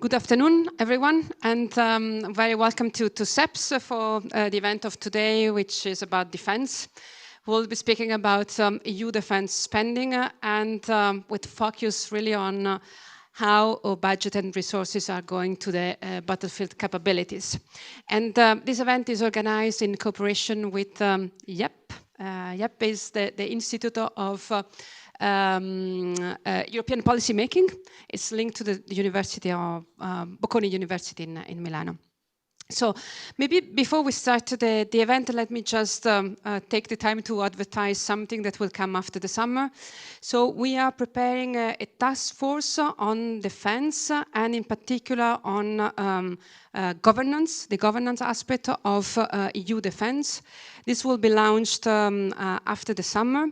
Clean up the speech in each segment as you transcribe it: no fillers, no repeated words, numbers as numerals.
Good afternoon, everyone, and very welcome to CEPS for the event of today, which is about defense. We'll be speaking about EU defense spending and with focus really on how our budget and resources are going to the battlefield capabilities. And this event is organized in cooperation with YEP. YEP is the Institute of European policy making. It's linked to the University of Bocconi University in Milano. So maybe before we start the event, let me just take the time to advertise something that will come after the summer. So we are preparing a task force on defense and in particular on governance, the governance aspect of EU defense. This will be launched after the summer.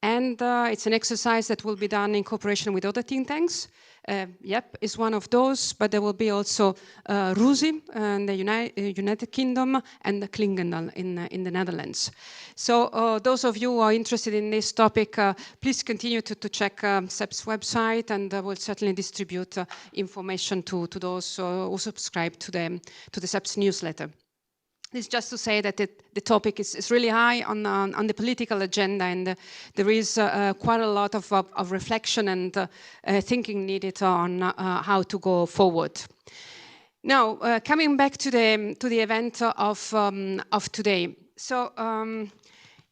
And it's an exercise that will be done in cooperation with other think tanks. YEP is one of those, but there will be also RUSI in the United Kingdom and Klingendal in the Netherlands. So those of you who are interested in this topic, please continue to check CEP's website, and we'll certainly distribute information to those who subscribe to the CEP's newsletter. This is just to say that the topic is really high on the political agenda, and there is quite a lot of reflection and thinking needed on how to go forward. Now, coming back to the event of today. So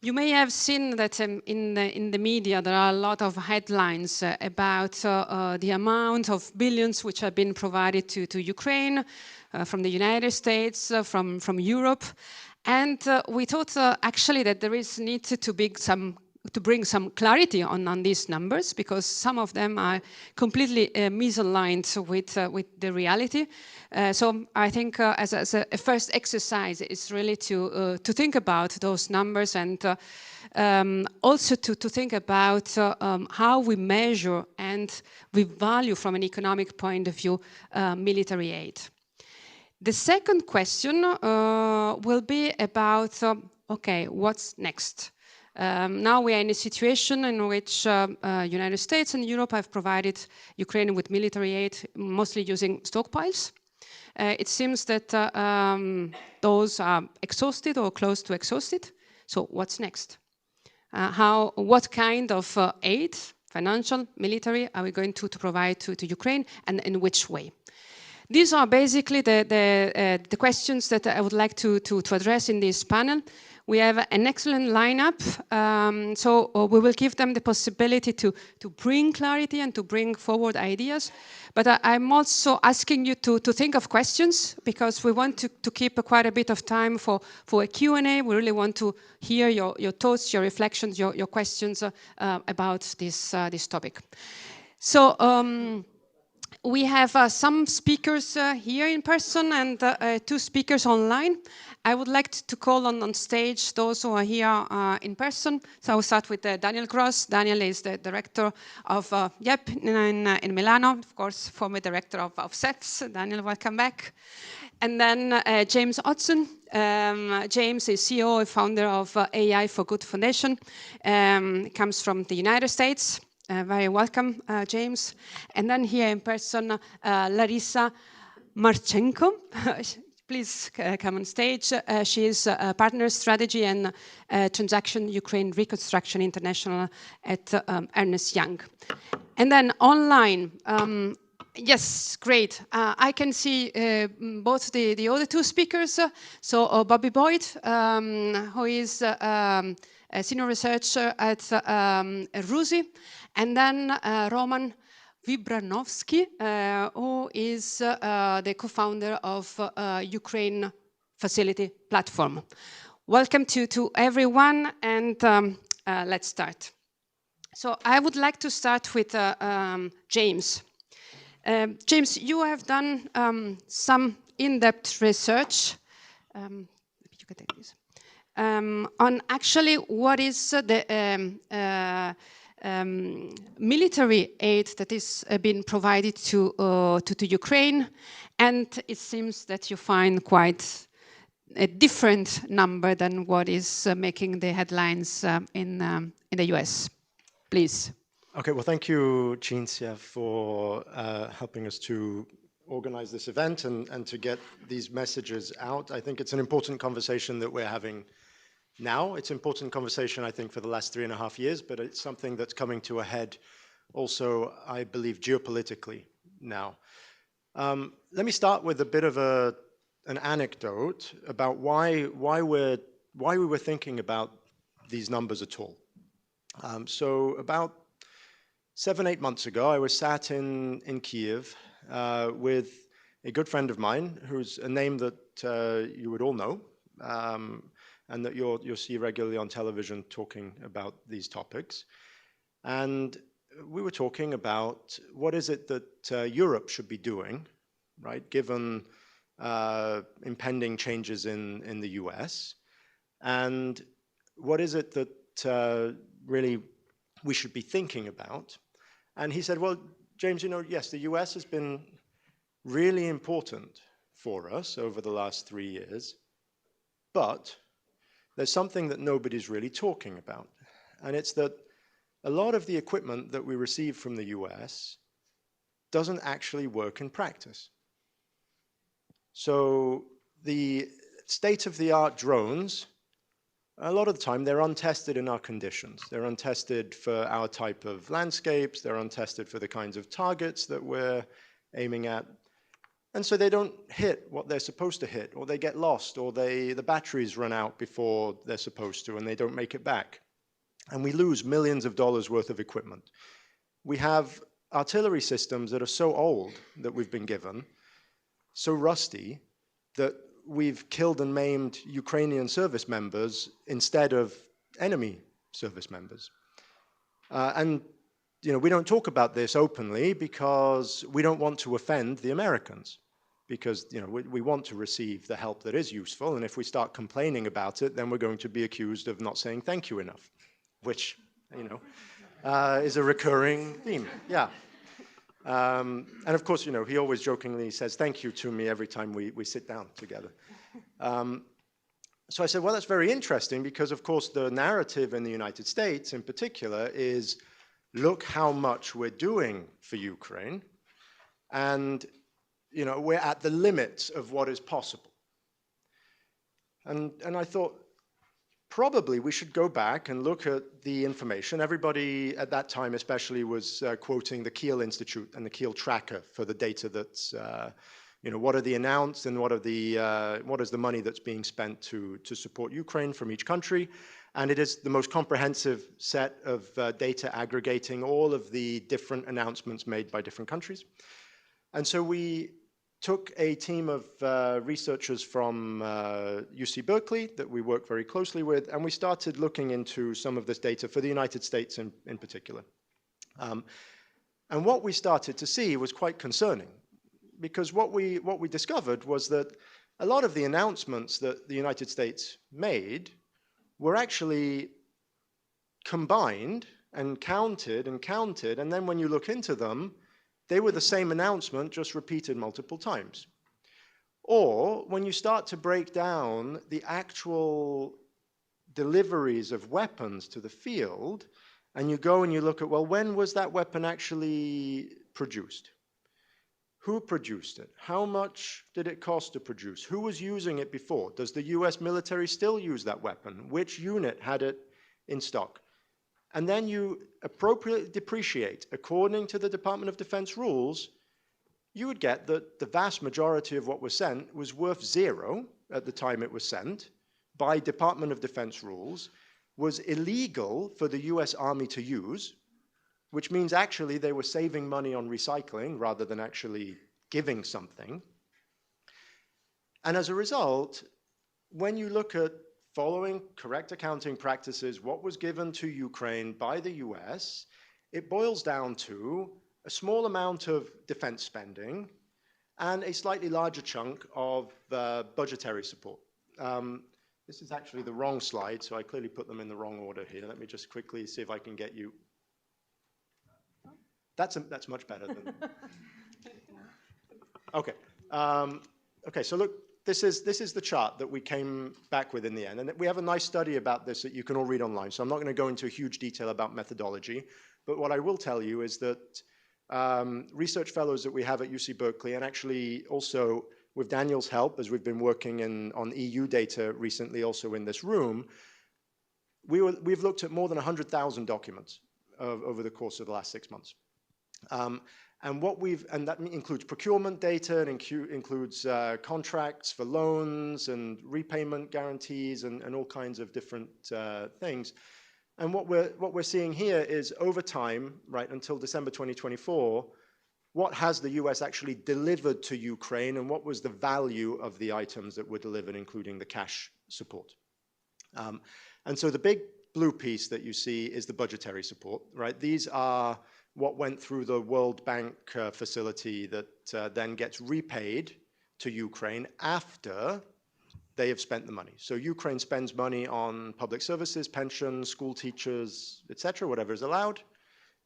you may have seen that in the media there are a lot of headlines about the amount of billions which have been provided to Ukraine from the United States, from Europe, and we thought actually that there is need to bring some clarity on these numbers, because some of them are completely misaligned with the reality. So I think as a first exercise is really to think about those numbers and also to think about how we measure and we value from an economic point of view military aid. The second question will be about, okay, what's next? Now we are in a situation in which United States and Europe have provided Ukraine with military aid, mostly using stockpiles. It seems that those are exhausted or close to exhausted. So what's next? What kind of aid, financial, military, are we going to provide to Ukraine, and in which way? These are basically the questions that I would like to address in this panel. We have an excellent lineup, so we will give them the possibility to bring clarity and to bring forward ideas. But I'm also asking you to think of questions, because we want to keep quite a bit of time for a Q&A. We really want to hear your thoughts, your reflections, your questions about this topic. So we have some speakers here in person and 2 speakers online. I would like to call on stage those who are here in person. So I will start with Daniel Gross. Daniel is the director of YEP in Milano, of course, former director of CEPS. Daniel, welcome back. And then James Hodson. James is CEO and founder of AI for Good Foundation. Comes from the United States. Very welcome, James. And then here in person, Larissa Marchenko. Please come on stage. She is Partner Strategy and Transaction Ukraine Reconstruction International at Ernst Young. And then online, yes, great. I can see both the other 2 speakers. So Bobby Boyd, who is a senior researcher at RUSI, and then Roman Vibranovsky, who is the co-founder of Ukraine Facility Platform. Welcome to everyone, and let's start. So I would like to start with James. James, you have done some in-depth research. Maybe you can take this. On actually what is the military aid that is being provided to Ukraine, and it seems that you find quite a different number than what is making the headlines in the US. Please. Okay, well, thank you, Cinzia, for helping us to organize this event and to get these messages out. I think it's an important conversation that we're having now. It's an important conversation, I think, for the last 3.5 years, but it's something that's coming to a head also, I believe, geopolitically now. Let me start with a bit of an anecdote about why we were thinking about these numbers at all. So about 7-8 months ago, I was sat in Kiev with a good friend of mine, who's a name that you would all know, and that you'll see regularly on television talking about these topics. And we were talking about what is it that Europe should be doing, right, given impending changes in the US, and what is it that really we should be thinking about. And he said, well, James, you know, yes, the US has been really important for us over the last 3 years, but there's something that nobody's really talking about. And it's that a lot of the equipment that we receive from the US doesn't actually work in practice. So the state-of-the-art drones, a lot of the time, they're untested in our conditions. They're untested for our type of landscapes. They're untested for the kinds of targets that we're aiming at. And so they don't hit what they're supposed to hit, or they get lost, or the batteries run out before they're supposed to, and they don't make it back. And we lose millions of dollars worth of equipment. We have artillery systems that are so old that we've been given, so rusty, that we've killed and maimed Ukrainian service members instead of enemy service members. And you know, we don't talk about this openly because we don't want to offend the Americans, because you know, we want to receive the help that is useful, and if we start complaining about it, then we're going to be accused of not saying thank you enough, which, you know, is a recurring theme. Yeah. And of course, you know, he always jokingly says thank you to me every time we sit down together. So I said, well, that's very interesting, because of course the narrative in the United States in particular is, look how much we're doing for Ukraine, and you know, we're at the limits of what is possible. And I thought, probably we should go back and look at the information. Everybody at that time especially was quoting the Kiel Institute and the Kiel Tracker for the data that's, you know, what are the announced and what is the money that's being spent to support Ukraine from each country. And it is the most comprehensive set of data aggregating all of the different announcements made by different countries. And so we took a team of researchers from UC Berkeley that we work very closely with, and we started looking into some of this data for the United States in particular. And what we started to see was quite concerning, because what we discovered was that a lot of the announcements that the United States made were actually combined and counted, and then when you look into them, they were the same announcement, just repeated multiple times. Or when you start to break down the actual deliveries of weapons to the field, and you go and you look at, well, when was that weapon actually produced? Who produced it? How much did it cost to produce? Who was using it before? Does the US military still use that weapon? Which unit had it in stock? And then you appropriately depreciate according to the Department of Defense rules. You would get that the vast majority of what was sent was worth zero at the time it was sent by Department of Defense rules, was illegal for the US Army to use, which means actually they were saving money on recycling rather than actually giving something. And as a result, when you look at following correct accounting practices, what was given to Ukraine by the US, it boils down to a small amount of defense spending and a slightly larger chunk of budgetary support. This is actually the wrong slide, so I clearly put them in the wrong order here. Let me just quickly see if I can get you. That's much better than. Okay. Okay. So look, this is the chart that we came back with in the end, and we have a nice study about this that you can all read online. So I'm not going to go into huge detail about methodology, but what I will tell you is that research fellows that we have at UC Berkeley, and actually also with Daniel's help, as we've been working on EU data recently also in this room, we've looked at more than 100,000 documents over the course of the last 6 months. And that includes procurement data, and includes contracts for loans and repayment guarantees and all kinds of different things. And what we're seeing here is over time, right, until December 2024, what has the US actually delivered to Ukraine, and what was the value of the items that were delivered, including the cash support. And so the big blue piece that you see is the budgetary support, right? These are what went through the World Bank facility that then gets repaid to Ukraine after they have spent the money. So Ukraine spends money on public services, pensions, school teachers, etc., whatever is allowed.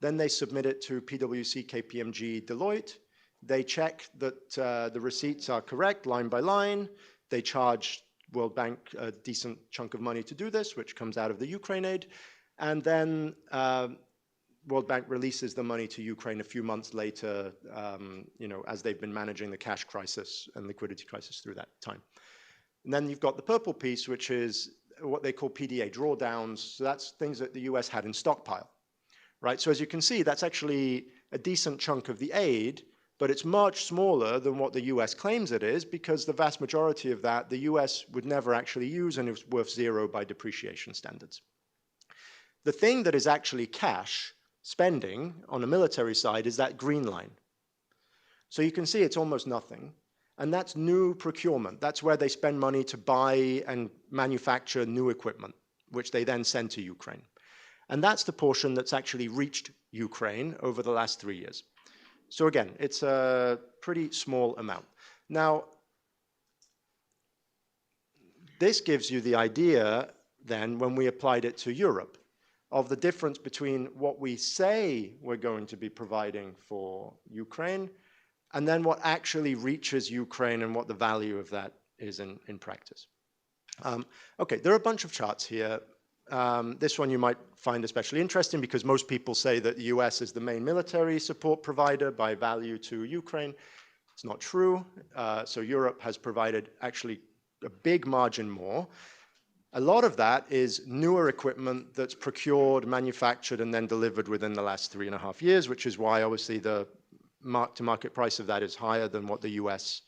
Then they submit it to PwC, KPMG, Deloitte. They check that the receipts are correct, line by line. They charge World Bank a decent chunk of money to do this, which comes out of the Ukraine aid. And then World Bank releases the money to Ukraine a few months later, as they've been managing the cash crisis and liquidity crisis through that time. And then you've got the purple piece, which is what they call PDA drawdowns. So that's things that the US had in stockpile, right? So as you can see, that's actually a decent chunk of the aid, but it's much smaller than what the US claims it is, because the vast majority of that, the US would never actually use, and it's worth zero by depreciation standards. The thing that is actually cash spending on a military side is that green line. So you can see it's almost nothing. And that's new procurement. That's where they spend money to buy and manufacture new equipment, which they then send to Ukraine. And that's the portion that's actually reached Ukraine over the last 3 years. So again, it's a pretty small amount. Now, this gives you the idea then, when we applied it to Europe, of the difference between what we say we're going to be providing for Ukraine and then what actually reaches Ukraine and what the value of that is in practice. Okay, there are a bunch of charts here. This one you might find especially interesting because most people say that the US is the main military support provider by value to Ukraine. It's not true. So Europe has provided actually a big margin more. A lot of that is newer equipment that's procured, manufactured, and then delivered within the last 3.5 years, which is why obviously the mark-to-market price of that is higher than what the US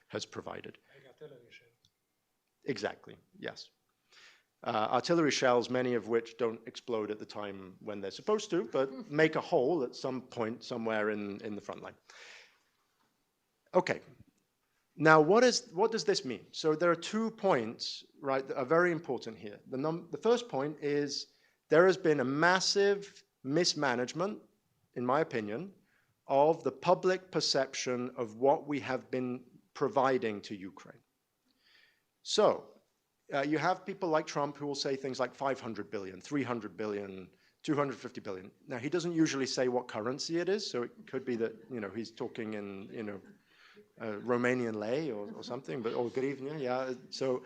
has provided. Exactly, yes. Artillery shells, many of which don't explode at the time when they're supposed to, but make a hole at some point somewhere in the front line. Okay. Now, what does this mean? So there are 2 points, right, that are very important here. The first point is there has been a massive mismanagement, in my opinion, of the public perception of what we have been providing to Ukraine. So you have people like Trump who will say things like 500 billion, 300 billion, 250 billion. Now, he doesn't usually say what currency it is, so it could be that, he's talking in, Romanian lei or something, or grivnia, yeah. So,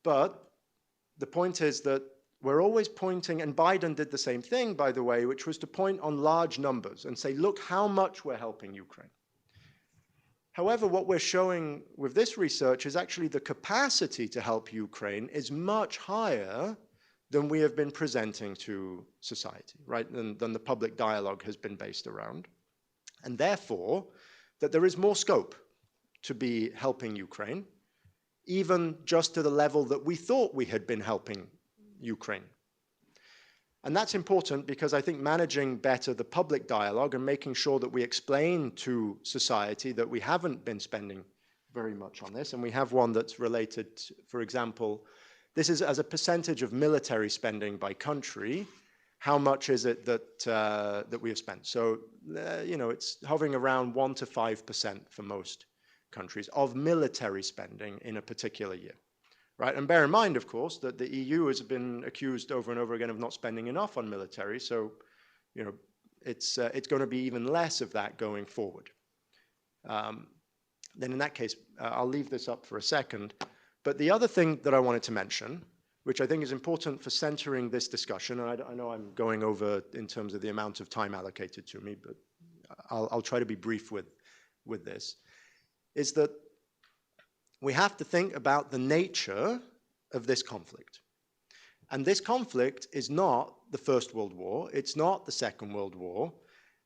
but the point is that we're always pointing, and Biden did the same thing, by the way, which was to point on large numbers and say, look how much we're helping Ukraine. However, what we're showing with this research is actually the capacity to help Ukraine is much higher than we have been presenting to society, right? Than the public dialogue has been based around. And therefore, that there is more scope to be helping Ukraine, even just to the level that we thought we had been helping Ukraine. And that's important because I think managing better the public dialogue and making sure that we explain to society that we haven't been spending very much on this, and we have one that's related, for example, this is as a percentage of military spending by country, how much is it that we have spent? So, it's hovering around 1 to 5% for most countries of military spending in a particular year, right? And bear in mind, of course, that the EU has been accused over and over again of not spending enough on military. So, it's going to be even less of that going forward. Then in that case, I'll leave this up for a second. But the other thing that I wanted to mention, which I think is important for centering this discussion, and I know I'm going over in terms of the amount of time allocated to me, but I'll try to be brief with this, is that we have to think about the nature of this conflict. And this conflict is not the First World War. It's not the Second World War.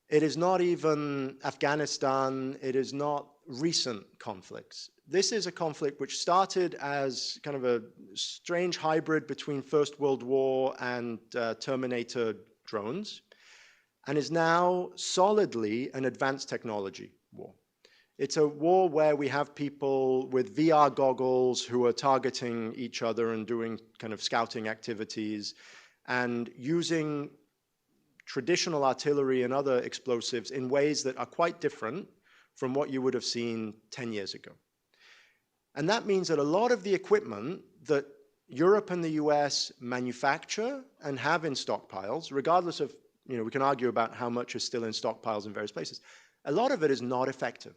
It is not even Afghanistan. It is not recent conflicts. This is a conflict which started as kind of a strange hybrid between First World War and Terminator drones, and is now solidly an advanced technology war. It's a war where we have people with VR goggles who are targeting each other and doing kind of scouting activities and using traditional artillery and other explosives in ways that are quite different from what you would have seen 10 years ago. And that means that a lot of the equipment that Europe and the US manufacture and have in stockpiles, regardless of, we can argue about how much is still in stockpiles in various places, a lot of it is not effective.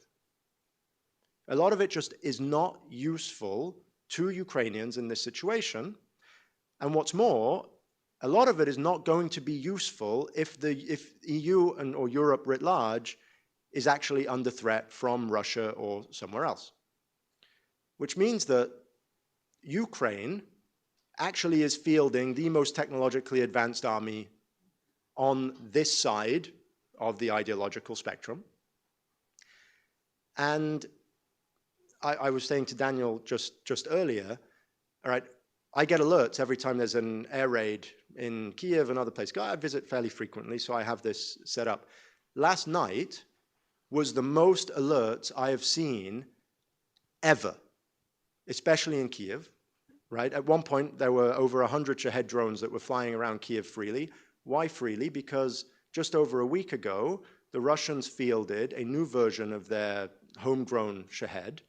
A lot of it just is not useful to Ukrainians in this situation. And what's more, a lot of it is not going to be useful if EU or Europe writ large is actually under threat from Russia or somewhere else. Which means that Ukraine actually is fielding the most technologically advanced army on this side of the ideological spectrum. And I was saying to Daniel just earlier, all right, I get alerts every time there's an air raid in Kiev and other places. I visit fairly frequently, so I have this set up. Last night was the most alerts I have seen ever, especially in Kiev, right? At one point, there were over 100 Shahed drones that were flying around Kiev freely. Why freely? Because just over a week ago, the Russians fielded a new version of their homegrown Shahed,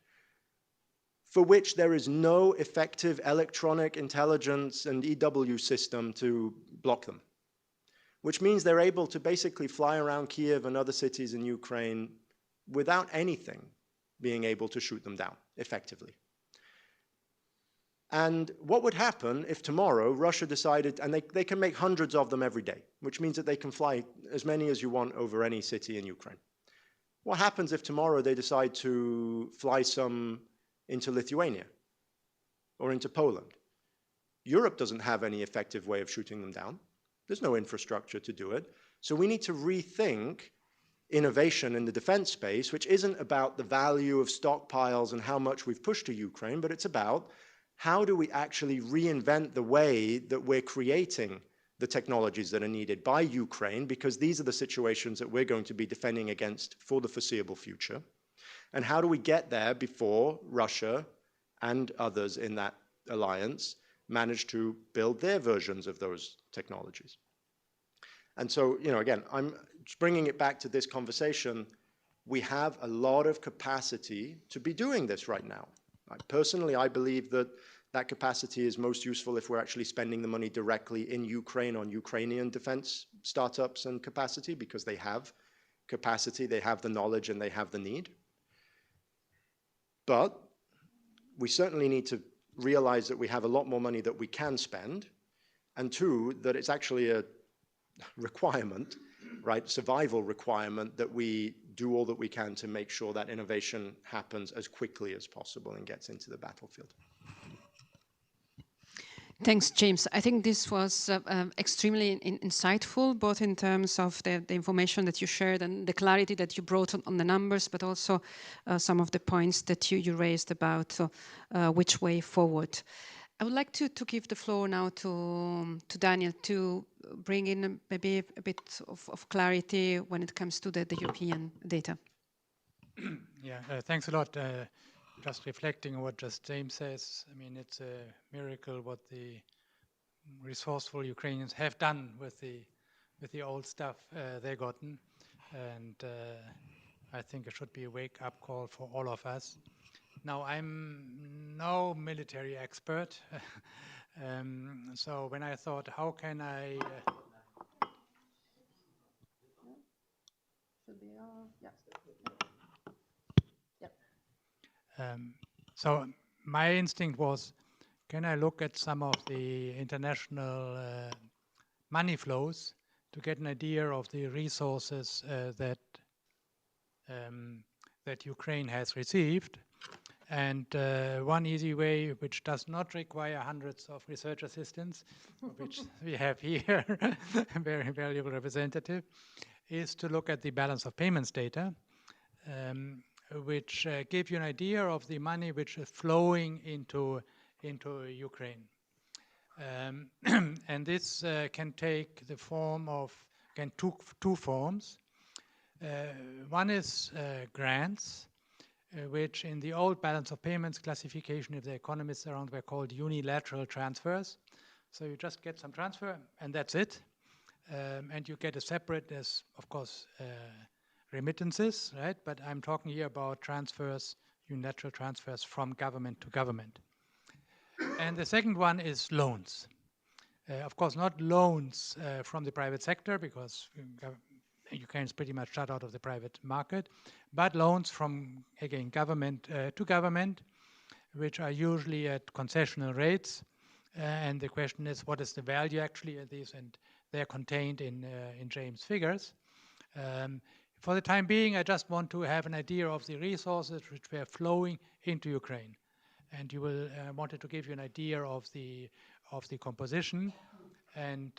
for which there is no effective electronic intelligence and EW system to block them, which means they're able to basically fly around Kiev and other cities in Ukraine without anything being able to shoot them down effectively. And what would happen if tomorrow Russia decided, and they can make hundreds of them every day, which means that they can fly as many as you want over any city in Ukraine. What happens if tomorrow they decide to fly some into Lithuania or into Poland? Europe doesn't have any effective way of shooting them down. There's no infrastructure to do it. So we need to rethink innovation in the defense space, which isn't about the value of stockpiles and how much we've pushed to Ukraine, but it's about how do we actually reinvent the way that we're creating the technologies that are needed by Ukraine, because these are the situations that we're going to be defending against for the foreseeable future. And how do we get there before Russia and others in that alliance manage to build their versions of those technologies? And so, again, I'm just bringing it back to this conversation. We have a lot of capacity to be doing this right now. Personally, I believe that that capacity is most useful if we're actually spending the money directly in Ukraine on Ukrainian defense startups and capacity, because they have capacity, they have the knowledge, and they have the need. But we certainly need to realize that we have a lot more money that we can spend, and two, that it's actually a requirement, right, survival requirement, that we do all that we can to make sure that innovation happens as quickly as possible and gets into the battlefield. Thanks, James. I think this was extremely insightful, both in terms of the information that you shared and the clarity that you brought on the numbers, but also some of the points that you raised about which way forward. I would like to give the floor now to Daniel to bring in maybe a bit of clarity when it comes to the European data. Yeah, thanks a lot. Just reflecting on what James says, I mean, it's a miracle what the resourceful Ukrainians have done with the old stuff they've gotten, and I think it should be a wake-up call for all of us. Now, I'm no military expert, so when I thought, how can I... So my instinct was, can I look at some of the international money flows to get an idea of the resources that that Ukraine has received. And one easy way, which does not require hundreds of research assistants, which we have here, a very valuable representative, is to look at the balance of payments data, which give you an idea of the money which is flowing into Ukraine. And this can take the form of, two forms. One is grants, which in the old balance of payments classification, if the economists around were called unilateral transfers. So you just get some transfer and that's it. And you get a separate, as of course, remittances, right? But I'm talking here about transfers, unilateral transfers from government to government. And the second one is loans. Of course, not loans from the private sector, because Ukraine is pretty much shut out of the private market, but loans from, again, government to government, which are usually at concessional rates. And the question is, what is the value actually of these? And they're contained in James' figures. For the time being, I just want to have an idea of the resources which were flowing into Ukraine. And you will wanted to give you an idea of the composition. And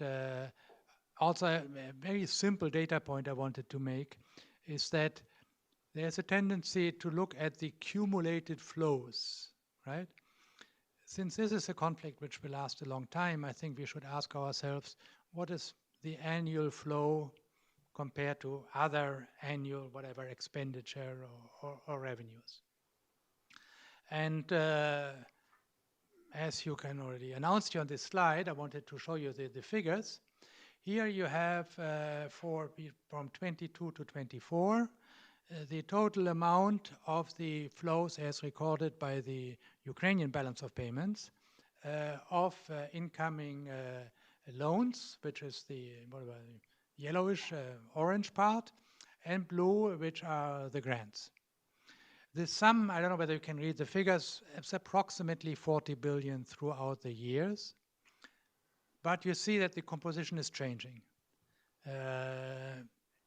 also a very simple data point I wanted to make is that there's a tendency to look at the cumulated flows, right? Since this is a conflict which will last a long time, I think we should ask ourselves, what is the annual flow compared to other annual, whatever, expenditure or revenues? And as you can already announce here on this slide, I wanted to show you the figures. Here you have from 22 to 24, the total amount of the flows as recorded by the Ukrainian balance of payments of incoming loans, which is the yellowish orange part, and blue, which are the grants. The sum, I don't know whether you can read the figures, it's approximately 40 billion throughout the years. But you see that the composition is changing.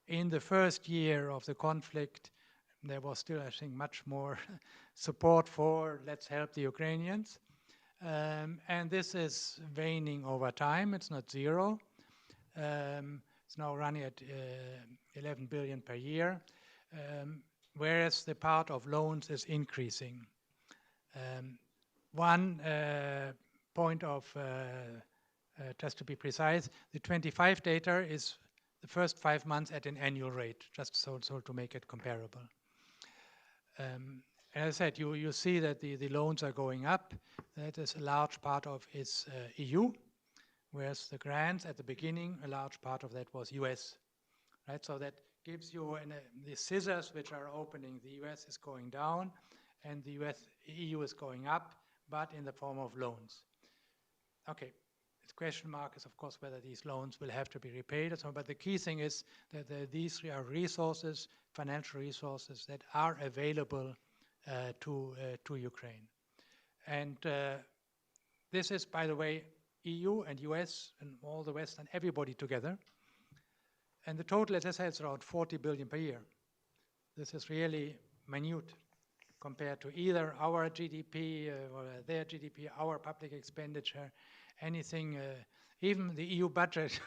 In the first year of the conflict, there was still, I think, much more support for let's help the Ukrainians. And this is waning over time. It's not zero. It's now running at 11 billion per year, whereas the part of loans is increasing. One point of just to be precise, the 25 data is the first 5 months at an annual rate, just so to make it comparable. As I said, you see that the loans are going up. That is a large part of is EU, whereas the grants at the beginning, a large part of that was US, right? So that gives you the scissors which are opening. The US is going down, and the EU is going up, but in the form of loans. Okay. The question mark is, of course, whether these loans will have to be repaid or so, but the key thing is that these are resources, financial resources that are available to Ukraine. And this is, by the way, EU and US and all the West and everybody together. And the total, as I said, is around 40 billion per year. This is really minute compared to either our GDP or their GDP, our public expenditure, anything, even the EU budget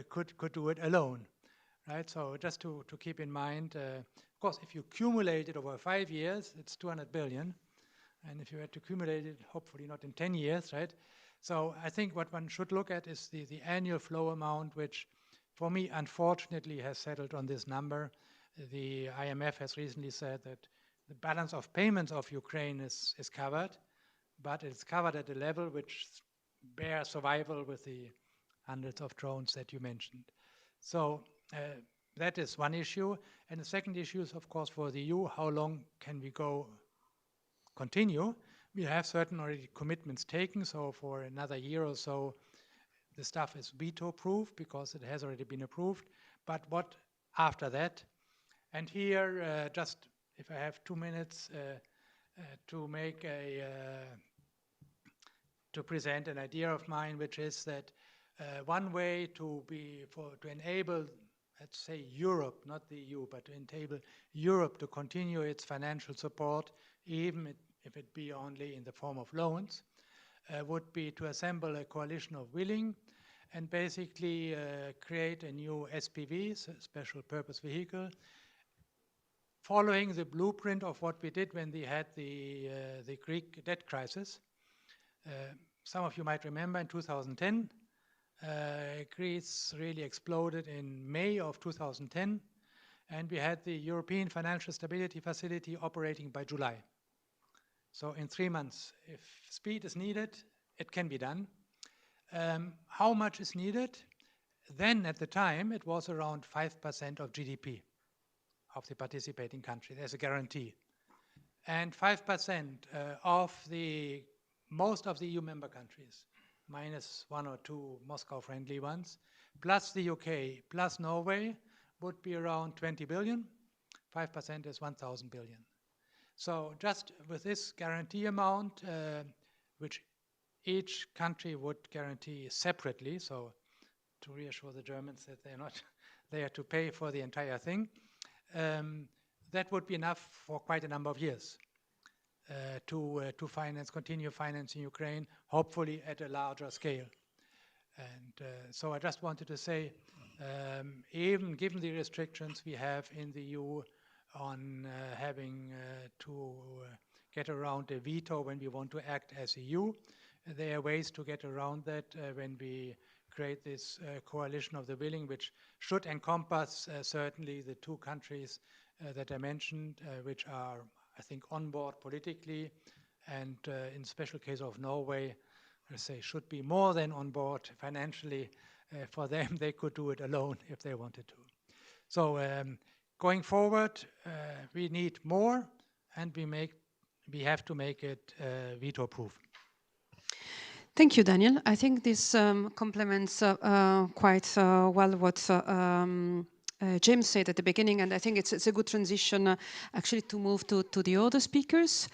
could do it alone, right? So just to keep in mind, of course, if you accumulate it over 5 years, it's 200 billion. And if you had to accumulate it, hopefully not in 10 years, right? So I think what one should look at is the annual flow amount, which for me, unfortunately, has settled on this number. The IMF has recently said that the balance of payments of Ukraine is covered, but it's covered at a level which bears survival with the hundreds of drones that you mentioned. So that is one issue. And the second issue is, of course, for the EU, how long can we continue? We have certain already commitments taken, so for another year or so, the stuff is veto-proof because it has already been approved. But what after that? And here, just if I have 2 minutes to make to present an idea of mine, which is that one way to enable let's say Europe, not the EU, but to enable Europe to continue its financial support, even if it be only in the form of loans, would be to assemble a coalition of willing and basically create a new SPV, special purpose vehicle, following the blueprint of what we did when we had the Greek debt crisis. Some of you might remember in 2010, Greece really exploded in May of 2010, and we had the European Financial Stability Facility operating by July. So in 3 months, if speed is needed, it can be done. How much is needed? Then at the time, it was around 5% of GDP of the participating country. There's a guarantee. And 5% of the most of the EU member countries, minus 1 or 2 Moscow-friendly ones, plus the UK, plus Norway, would be around 20 billion. 5% is 1,000 billion. So just with this guarantee amount, which each country would guarantee separately, so to reassure the Germans that they're not there to pay for the entire thing, that would be enough for quite a number of years to continue financing Ukraine, hopefully at a larger scale. And so I just wanted to say, even given the restrictions we have in the EU on having to get around a veto when we want to act as EU, there are ways to get around that when we create this coalition of the willing, which should encompass certainly the 2 countries that I mentioned, which are, I think, on board politically, and in the special case of Norway, I say should be more than on board financially. For them, they could do it alone if they wanted to. So going forward, we need more, and we have to make it veto-proof. Thank you, Daniel. I think this complements quite well what James said at the beginning, and I think it's a good transition actually to move to the other speakers,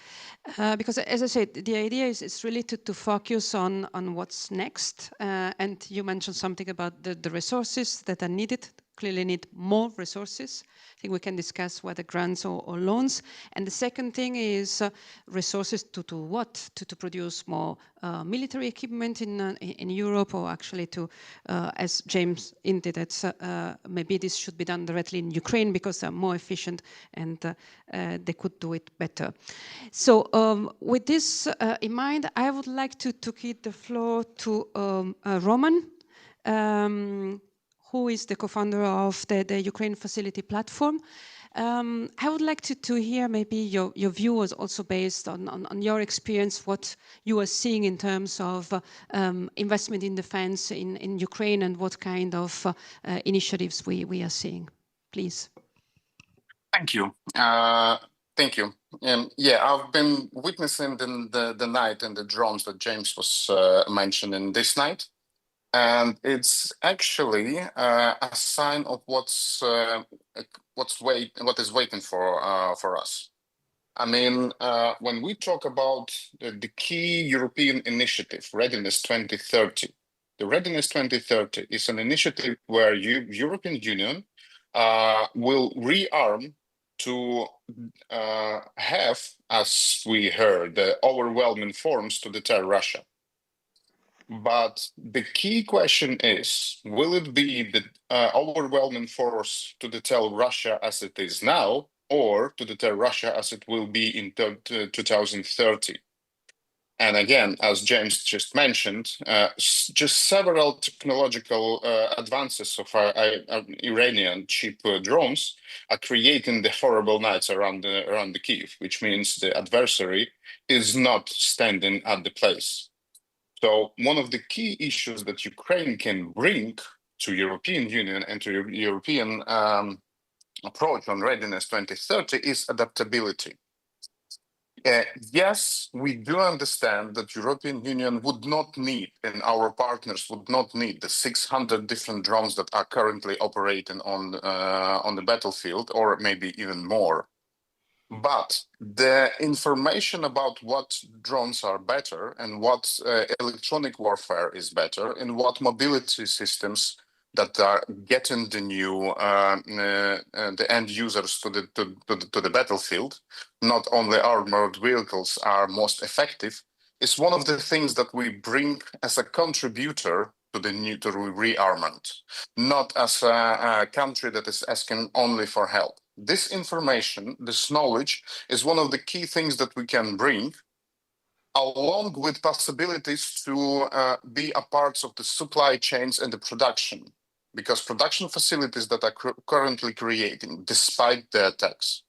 because as I said, the idea is really to focus on what's next, and you mentioned something about the resources that are needed. Clearly need more resources. I think we can discuss whether grants or loans. And the second thing is resources to what? To produce more military equipment in Europe, or actually to, as James indicated, maybe this should be done directly in Ukraine because they're more efficient and they could do it better. So with this in mind, I would like to give the floor to Roman, who is the co-founder of the Ukraine Facility Platform. I would like to hear maybe your view was also based on your experience, what you are seeing in terms of investment in defense in Ukraine, and what kind of initiatives we are seeing. Please. Thank you. Thank you. Yeah, I've been witnessing the night and the drones that James was mentioning this night. And it's actually a sign of what is waiting for us. I mean, when we talk about the key European initiative, Readiness 2030, the Readiness 2030 is an initiative where European Union will rearm to have, as we heard, the overwhelming force to deter Russia. But the key question is, will it be the overwhelming force to deter Russia as it is now, or to deter Russia as it will be in 2030? And again, as James just mentioned, just several technological advances of Iranian cheap drones are creating the horrible nights around the Kyiv, which means the adversary is not standing at the place. So one of the key issues that Ukraine can bring to European Union and to European approach on Readiness 2030 is adaptability. Yes, we do understand that European Union would not need, and our partners would not need, the 600 different drones that are currently operating on the battlefield, or maybe even more. But the information about what drones are better and what electronic warfare is better and what mobility systems that are getting the new the end users to the battlefield, not only armored vehicles are most effective, is one of the things that we bring as a contributor to the new to rearmament, not as a country that is asking only for help. This information, this knowledge, is one of the key things that we can bring, along with possibilities to be a part of the supply chains and the production, because production facilities that are currently creating, despite the attacks,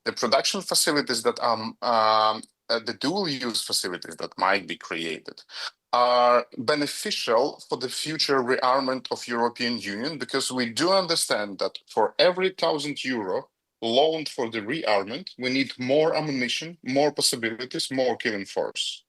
the production facilities that are the dual-use facilities that might be created are beneficial for the future rearmament of European Union, because we do understand that for every €1,000 loaned for the rearmament, we need more ammunition, more possibilities, more killing force.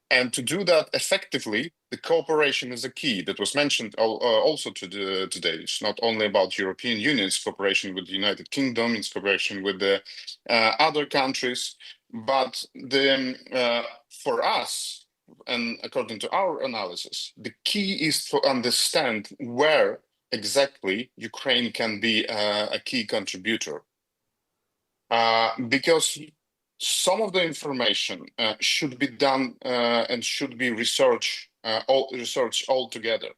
And to do that effectively, the cooperation is a key that was mentioned also today. It's not only about European Union, it's cooperation with the United Kingdom, it's cooperation with the other countries. But for us, and according to our analysis, the key is to understand where exactly Ukraine can be a key contributor. Because some of the information should be done and should be researched all together.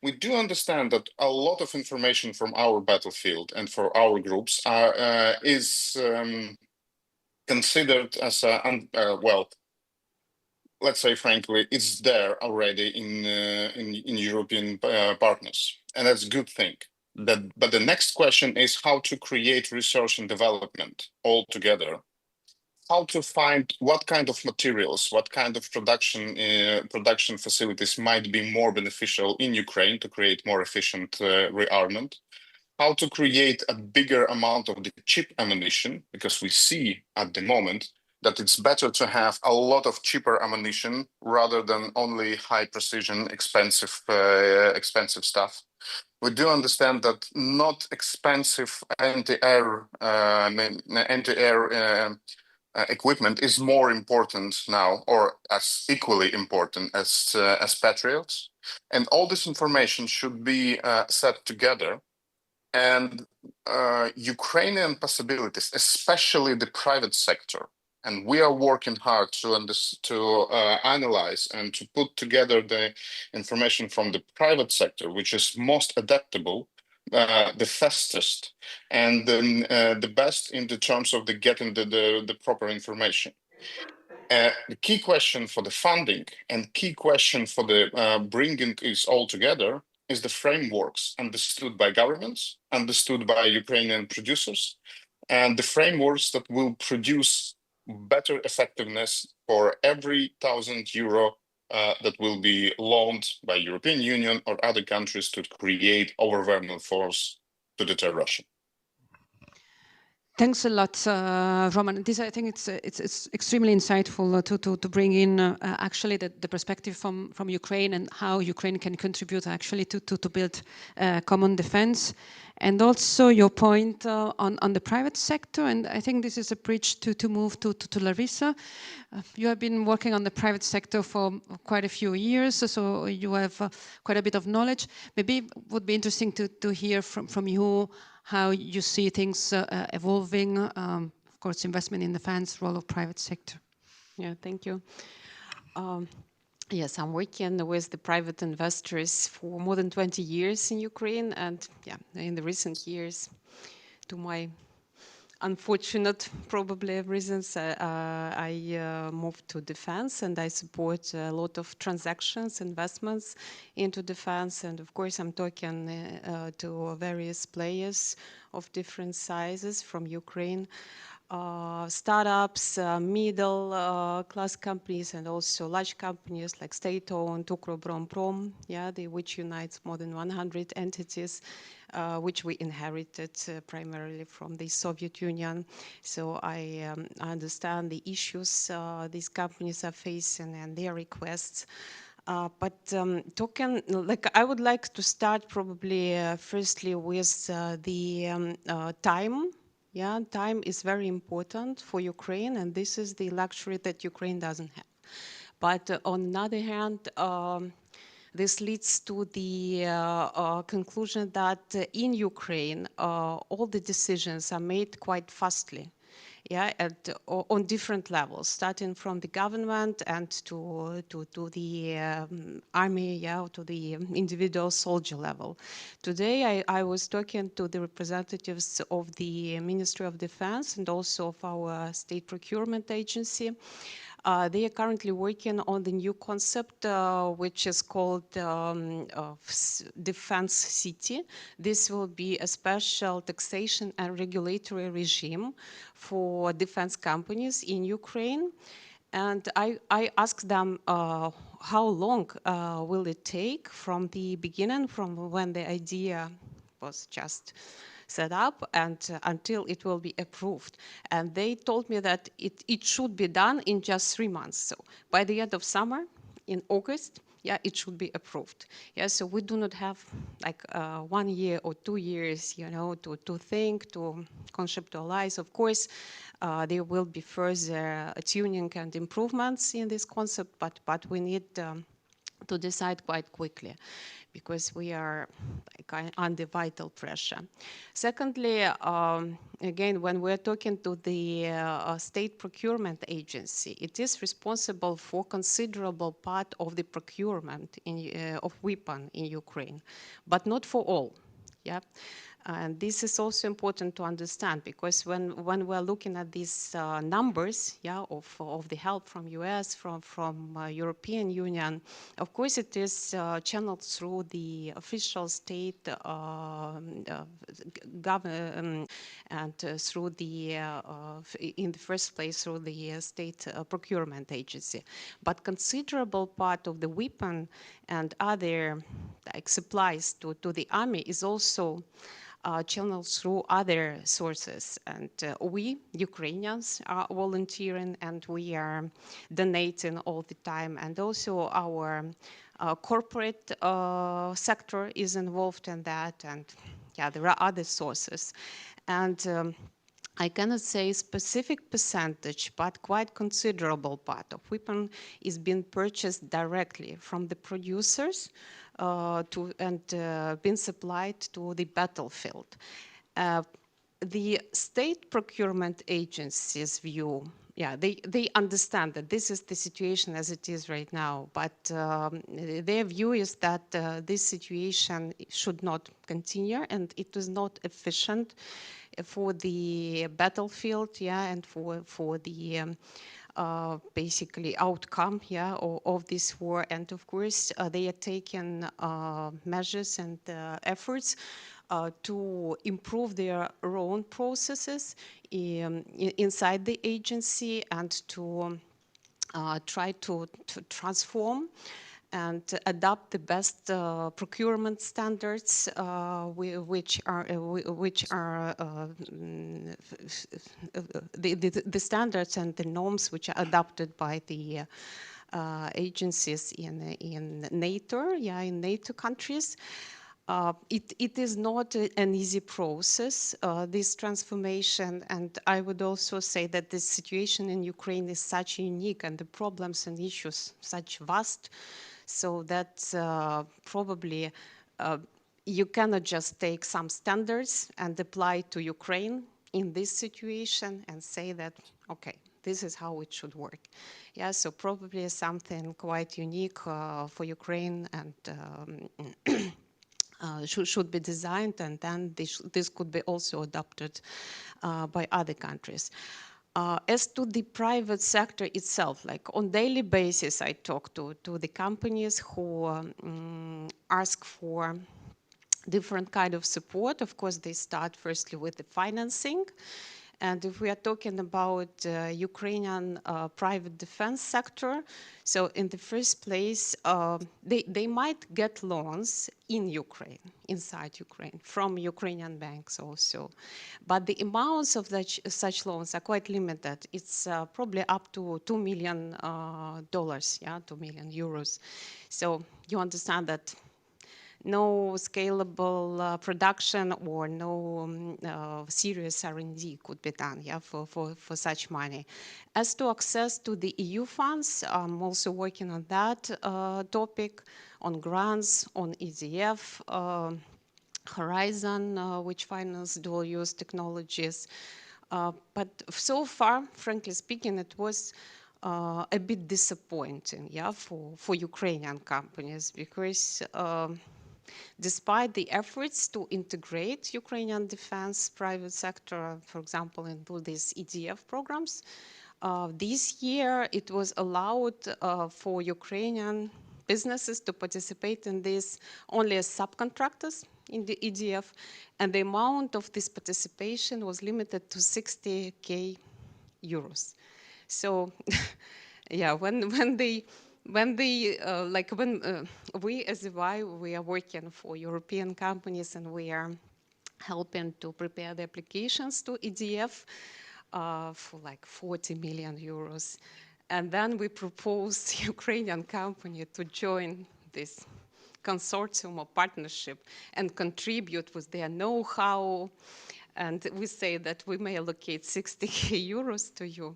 We do understand that a lot of information from our battlefield and for our groups is considered as well, let's say frankly, it's there already in European partners, and that's a good thing. But the next question is how to create research and development all together. How to find what kind of materials, what kind of production facilities might be more beneficial in Ukraine to create more efficient rearmament. How to create a bigger amount of the cheap ammunition, because we see at the moment that it's better to have a lot of cheaper ammunition rather than only high precision, expensive stuff. We do understand that not expensive anti-air equipment is more important now, or as equally important as Patriots. And all this information should be set together. And Ukrainian possibilities, especially the private sector, and we are working hard to analyze and to put together the information from the private sector, which is most adaptable, the fastest, and the best in the terms of getting the proper information. The key question for the funding and key question for the bringing this all together is the frameworks understood by governments, understood by Ukrainian producers, and the frameworks that will produce better effectiveness for every €1,000 that will be loaned by European Union or other countries to create overwhelming force to deter Russia. Thanks a lot, Roman. This, I think, it's extremely insightful to bring in actually the perspective from Ukraine and how Ukraine can contribute actually to build common defense, and also your point on the private sector. And I think this is a bridge to move to Larissa. You have been working on the private sector for quite a few years, so you have quite a bit of knowledge. Maybe it would be interesting to hear from you how you see things evolving, of course, investment in defense, role of private sector. Yeah, thank you. Yes, I'm working with the private investors for more than 20 years in Ukraine, and yeah, in the recent years, to my unfortunate probably reasons, I moved to defense, and I support a lot of transactions, investments into defense. And of course, I'm talking to various players of different sizes from Ukraine, startups, middle class companies, and also large companies like state-owned Ukroboronprom, yeah, which unites more than 100 entities, which we inherited primarily from the Soviet Union. So I understand the issues these companies are facing and their requests. But talking, like, I would like to start probably firstly with the time. Yeah, time is very important for Ukraine, and this is the luxury that Ukraine doesn't have. But on the other hand, This leads to the conclusion that in Ukraine, all the decisions are made quite fastly. Yeah, on different levels, starting from the government and to the army, yeah, to the individual soldier level. Today, I was talking to the representatives of the Ministry of Defense and also of our state procurement agency. They are currently working on the new concept, which is called Defense City. This will be a special taxation and regulatory regime for defense companies in Ukraine. And I asked them how long will it take from the beginning, from when the idea was just set up and until it will be approved. And they told me that it should be done in just 3 months. So by the end of summer, in August, yeah, it should be approved. Yeah, so we do not have like 1 year or 2 years, you know, to think, to conceptualize. Of course, there will be further tuning and improvements in this concept, but we need to decide quite quickly because we are like under vital pressure. Secondly, again, when we're talking to the state procurement agency, it is responsible for considerable part of the procurement of weapon in Ukraine, but not for all. Yeah. And this is also important to understand because when we're looking at these numbers, yeah, of the help from US, from European Union, of course it is channeled through the official state government and through the, in the first place, through the state procurement agency. But considerable part of the weapon and other like supplies to the army is also channeled through other sources. And we, Ukrainians, are volunteering and we are donating all the time. And also our corporate sector is involved in that. And yeah, there are other sources. And I cannot say specific percentage, but quite considerable part of weapon is being purchased directly from the producers and been supplied to the battlefield. The state procurement agency's view, yeah, they understand that this is the situation as it is right now, but their view is that this situation should not continue and it is not efficient for the battlefield, yeah, and for the basically outcome, yeah, of this war. And of course, they are taking measures and efforts to improve their own processes inside the agency and to try to transform and adopt the best procurement standards, which are the standards and the norms which are adopted by the agencies in NATO, yeah, in NATO countries. It is not an easy process, this transformation, and I would also say that the situation in Ukraine is such unique and the problems and issues such vast, so that probably you cannot just take some standards and apply to Ukraine in this situation and say that, okay, this is how it should work. Yeah, so probably something quite unique for Ukraine and should be designed, and then this could be also adopted by other countries. As to the private sector itself, like on daily basis, I talk to the companies who ask for different kind of support. Of course, they start firstly with the financing. And if we are talking about Ukrainian private defense sector, so in the first place, they might get loans in Ukraine, inside Ukraine, from Ukrainian banks also. But the amounts of such loans are quite limited. It's probably up to $2 million, yeah, 2 million euros. So you understand that no scalable production or no serious R&D could be done, yeah, for such money. As to access to the EU funds, I'm also working on that topic, on grants, on EDF, Horizon, which finance dual-use technologies. But so far, frankly speaking, it was a bit disappointing, yeah, for Ukrainian companies, because despite the efforts to integrate Ukrainian defense private sector, for example, into these EDF programs, this year it was allowed for Ukrainian businesses to participate in this only as subcontractors in the EDF, and the amount of this participation was limited to 60K euros. So, yeah, when we as EY, we are working for European companies and we are helping to prepare the applications to EDF for like 40 million euros. And then we proposed Ukrainian company to join this consortium or partnership and contribute with their know-how. And we say that we may allocate 60K euros to you.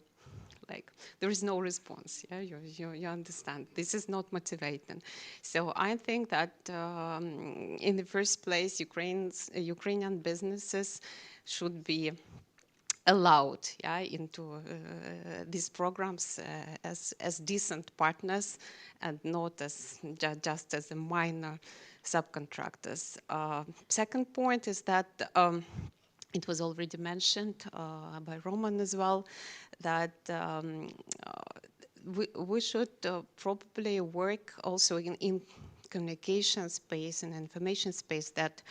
Like, there is no response, yeah, you understand. This is not motivating. So I think that in the first place, Ukrainian businesses should be allowed, yeah, into these programs as decent partners and not as just as a minor subcontractors. Second point is that it was already mentioned by Roman as well, that we should probably work also in communication space and information space, that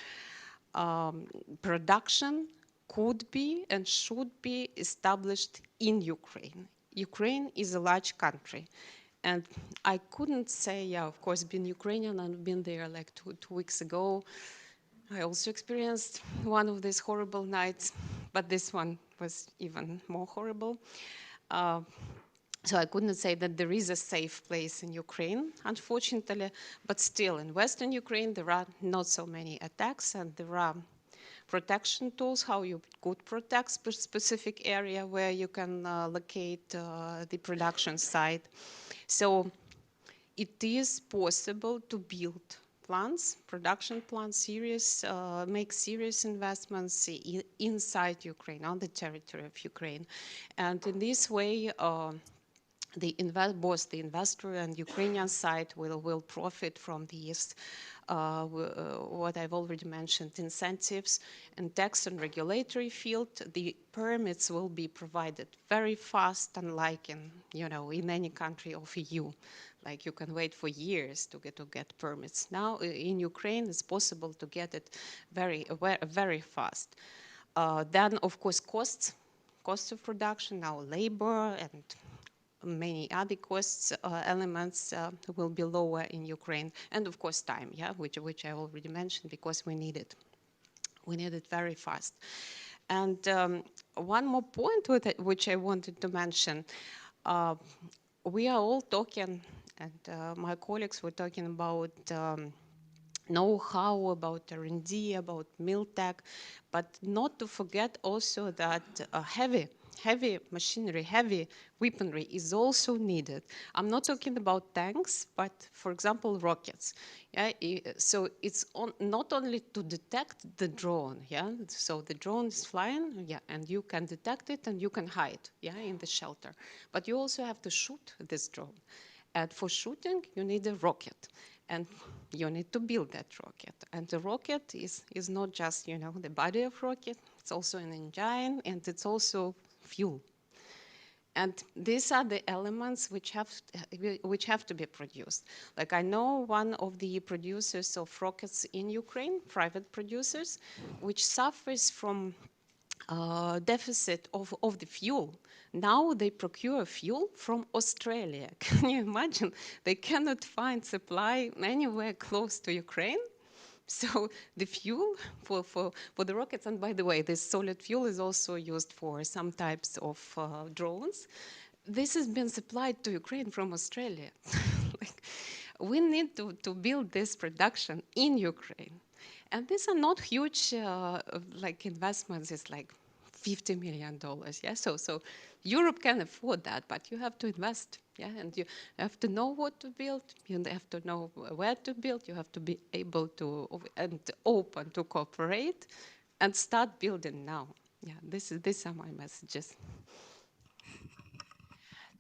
production could be and should be established in Ukraine. Ukraine is a large country. And I couldn't say, yeah, of course, being Ukrainian, I've been there like two weeks ago. I also experienced one of these horrible nights, but this one was even more horrible. So I couldn't say that there is a safe place in Ukraine, unfortunately, but still in Western Ukraine, there are not so many attacks, and there are protection tools, how you could protect specific area where you can locate the production site. So it is possible to build plants, production plants, make serious investments inside Ukraine, on the territory of Ukraine. And in this way, both the investor and Ukrainian side will profit from these, what I've already mentioned, incentives. In tax and regulatory field, the permits will be provided very fast, unlike in any country of EU. Like, you can wait for years to get permits. Now in Ukraine, it's possible to get it very fast. Then, of course, costs of production, now labor and many other costs elements will be lower in Ukraine, and of course time, yeah, which I already mentioned, because we need it very fast. And one more point which I wanted to mention, we are all talking, and my colleagues were talking about know-how, about R&D, about Miltech, but not to forget also that heavy machinery, heavy weaponry is also needed. I'm not talking about tanks, but for example, rockets. Yeah, so it's not only to detect the drone, yeah, so the drone is flying, yeah, and you can detect it and you can hide, yeah, in the shelter, but you also have to shoot this drone. And for shooting, you need a rocket. And you need to build that rocket. And the rocket is not just, the body of rocket, it's also an engine, and it's also fuel. And these are the elements which have to be produced. Like, I know one of the producers of rockets in Ukraine, private producers, which suffers from deficit of the fuel. Now they procure fuel from Australia. Can you imagine? They cannot find supply anywhere close to Ukraine. So the fuel for the rockets, and by the way, this solid fuel is also used for some types of drones. This has been supplied to Ukraine from Australia. Like, we need to build this production in Ukraine. And these are not huge like investments. It's like $50 million. Yeah, so Europe can afford that, but you have to invest. Yeah, and you have to know what to build. You have to know where to build. You have to be able to and open to cooperate, and start building now. Yeah, these are my messages.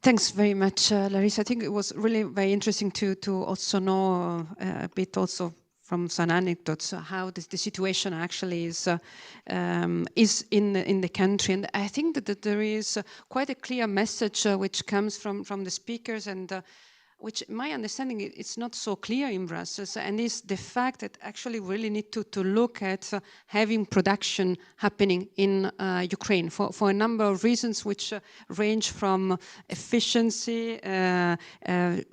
Thanks very much, Larissa. I think it was really very interesting to also know a bit also from some anecdotes how the situation actually is in the country. And I think that there is quite a clear message which comes from the speakers, and which my understanding it's not so clear in Brussels, and is the fact that actually we really need to look at having production happening in Ukraine for a number of reasons, which range from efficiency,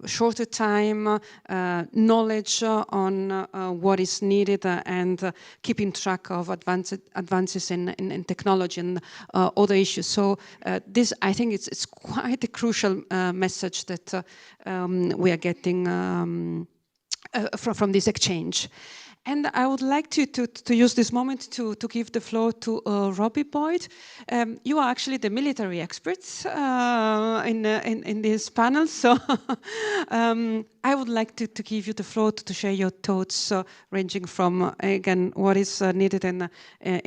shorter time, knowledge on what is needed, and keeping track of advances in technology and other issues. So this, I think, it's quite a crucial message that we are getting from this exchange. And I would like to use this moment to give the floor to Robbie Boyd. You are actually the military experts in this panel, so I would like to give you the floor to share your thoughts, ranging from, again, what is needed in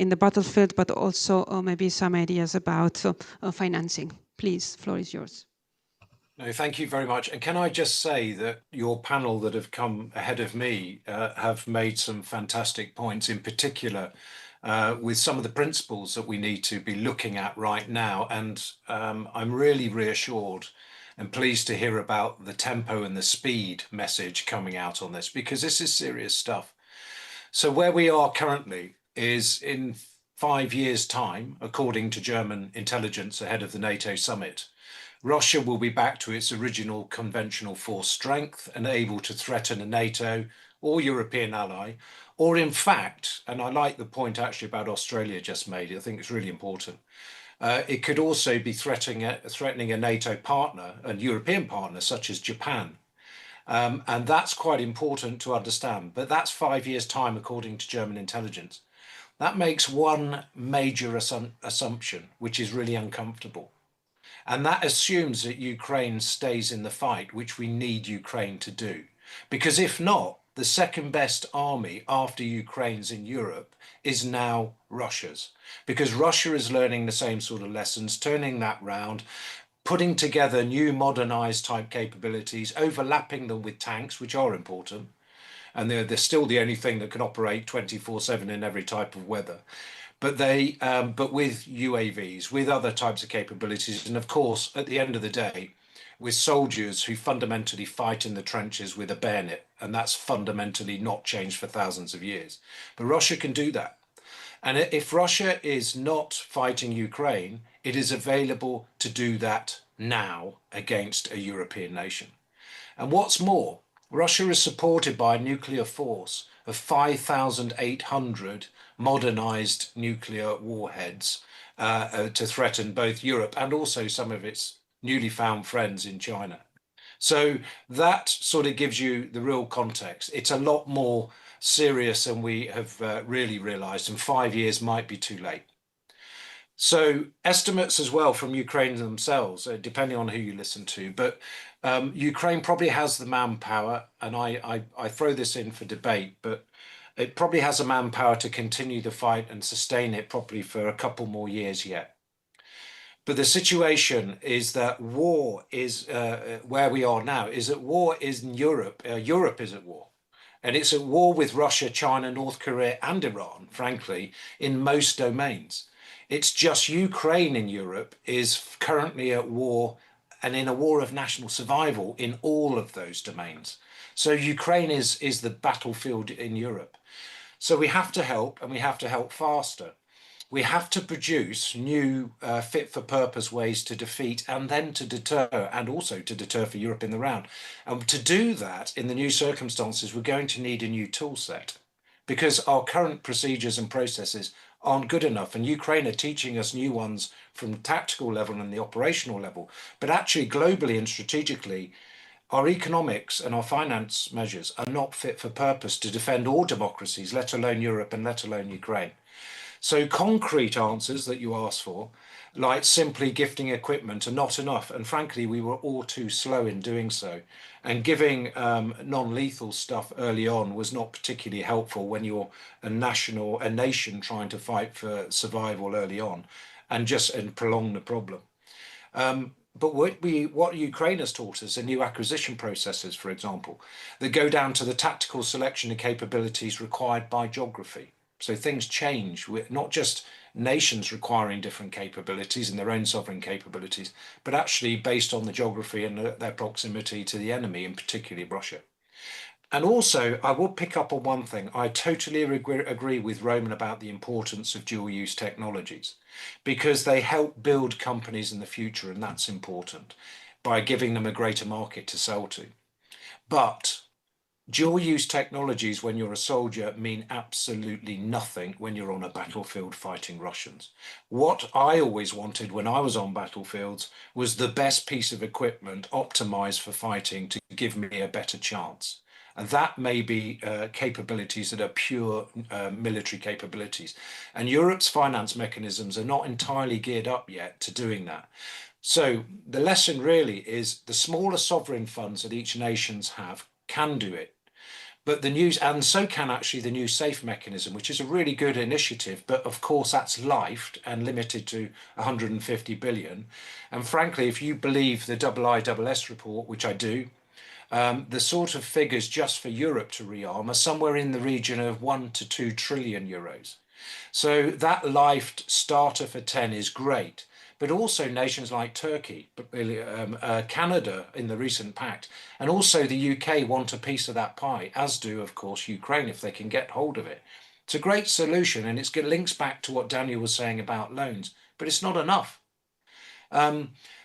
the battlefield, but also maybe some ideas about financing. Please, floor is yours. No, thank you very much. And can I just say that your panel that have come ahead of me have made some fantastic points, in particular with some of the principles that we need to be looking at right now. And I'm really reassured and pleased to hear about the tempo and the speed message coming out on this, because this is serious stuff. So where we are currently is in 5 years' time, according to German intelligence ahead of the NATO summit, Russia will be back to its original conventional force strength and able to threaten a NATO or European ally, or in fact, and I like the point actually about Australia just made, I think it's really important, it could also be threatening a NATO partner, a European partner such as Japan. And that's quite important to understand, but that's 5 years' time according to German intelligence. That makes one major assumption, which is really uncomfortable. And that assumes that Ukraine stays in the fight, which we need Ukraine to do. Because if not, the second best army after Ukraine's in Europe is now Russia's. Because Russia is learning the same sort of lessons, turning that round, putting together new modernized type capabilities, overlapping them with tanks, which are important. And they're still the only thing that can operate 24/7 in every type of weather. But but with UAVs, with other types of capabilities, and of course, at the end of the day, with soldiers who fundamentally fight in the trenches with a bayonet, and that's fundamentally not changed for thousands of years. But Russia can do that. And if Russia is not fighting Ukraine, it is available to do that now against a European nation. And what's more, Russia is supported by a nuclear force of 5,800 modernized nuclear warheads to threaten both Europe and also some of its newly found friends in China. So that sort of gives you the real context. It's a lot more serious than we have really realized, and 5 years might be too late. So estimates as well from Ukraine themselves, depending on who you listen to, but Ukraine probably has the manpower, and I throw this in for debate, but it probably has the manpower to continue the fight and sustain it properly for a couple more years yet. But the situation is that war is where we are now, is that war is in Europe. Europe is at war. And it's at war with Russia, China, North Korea, and Iran, frankly, in most domains. It's just Ukraine in Europe is currently at war and in a war of national survival in all of those domains. So Ukraine is the battlefield in Europe. So we have to help, and we have to help faster. We have to produce new fit-for-purpose ways to defeat and then to deter, and also to deter for Europe in the round. And to do that in the new circumstances, we're going to need a new tool set, because our current procedures and processes aren't good enough. And Ukraine are teaching us new ones from the tactical level and the operational level. But actually, globally and strategically, our economics and our finance measures are not fit for purpose to defend all democracies, let alone Europe and let alone Ukraine. So concrete answers that you asked for, like simply gifting equipment, are not enough. And frankly, we were all too slow in doing so. And giving non-lethal stuff early on was not particularly helpful when you're a nation trying to fight for survival early on, and prolong the problem. But what Ukraine has taught us are new acquisition processes, for example, that go down to the tactical selection of capabilities required by geography. So things change. We're not just nations requiring different capabilities and their own sovereign capabilities, but actually based on the geography and their proximity to the enemy, and particularly Russia. And also, I will pick up on one thing. I totally agree with Roman about the importance of dual-use technologies, because they help build companies in the future, and that's important, by giving them a greater market to sell to. But dual-use technologies when you're a soldier mean absolutely nothing when you're on a battlefield fighting Russians. What I always wanted when I was on battlefields was the best piece of equipment optimized for fighting to give me a better chance. And that may be capabilities that are pure military capabilities. And Europe's finance mechanisms are not entirely geared up yet to doing that. So the lesson really is the smaller sovereign funds that each nations have can do it. But and so can actually the new SAFE mechanism, which is a really good initiative. But of course, that's lifed and limited to 150 billion. And frankly, if you believe the IISS report, which I do, the sort of figures just for Europe to rearm are somewhere in the region of 1 to 2 trillion euros. So that lifed starter for 10 is great. But also nations like Turkey, Canada in the recent pact, and also the UK want a piece of that pie, as do, of course, Ukraine, if they can get hold of it. It's a great solution, and it links back to what Daniel was saying about loans, but it's not enough.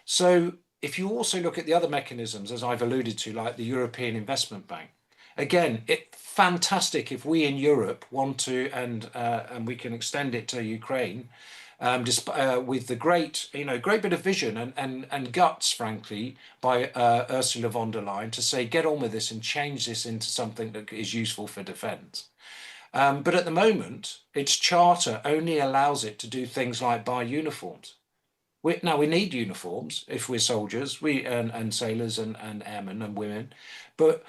So if you also look at the other mechanisms, as I've alluded to, like the European Investment Bank, again, it's fantastic if we in Europe want to, and we can extend it to Ukraine, with the great bit of vision and guts, frankly, by Ursula von der Leyen to say, get on with this and change this into something that is useful for defence. But at the moment, its charter only allows it to do things like buy uniforms. Now, we need uniforms if we're soldiers, and sailors and airmen and women, but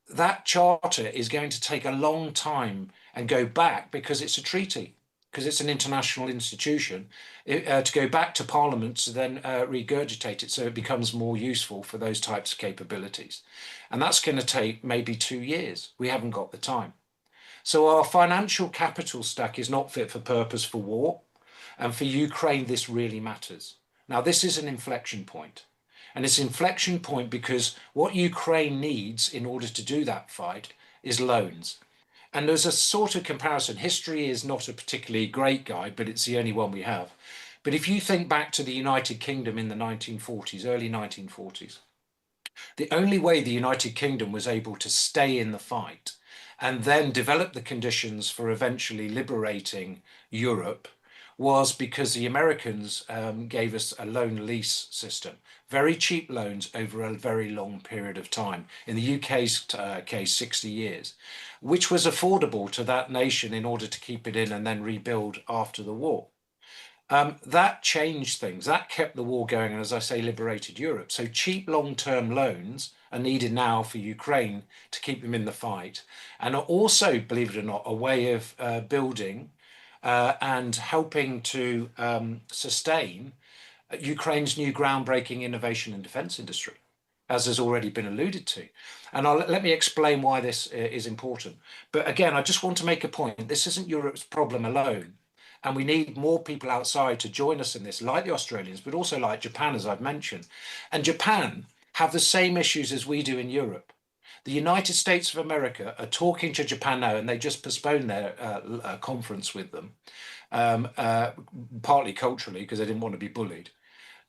that charter is going to take a long time and go back, because it's a treaty, because it's an international institution, to go back to Parliament to then regurgitate it so it becomes more useful for those types of capabilities. And that's going to take maybe 2 years. We haven't got the time. So our financial capital stack is not fit for purpose for war. And for Ukraine, this really matters. Now, this is an inflection point. And it's an inflection point because what Ukraine needs in order to do that fight is loans. And there's a sort of comparison. History is not a particularly great guide, but it's the only one we have. But if you think back to the United Kingdom in the 1940s, early 1940s, the only way the United Kingdom was able to stay in the fight and then develop the conditions for eventually liberating Europe was because the Americans gave us a loan lease system, very cheap loans over a very long period of time. In the UK's case, 60 years, which was affordable to that nation in order to keep it in and then rebuild after the war. That changed things. That kept the war going, and as I say, liberated Europe. So cheap long-term loans are needed now for Ukraine to keep them in the fight, and are also, believe it or not, a way of building and helping to sustain Ukraine's new groundbreaking innovation and defence industry, as has already been alluded to. And let me explain why this is important. But again, I just want to make a point. This isn't Europe's problem alone. And we need more people outside to join us in this, like the Australians, but also like Japan, as I've mentioned. And Japan have the same issues as we do in Europe. The United States of America are talking to Japan now, and they just postponed their conference with them, partly culturally, because they didn't want to be bullied.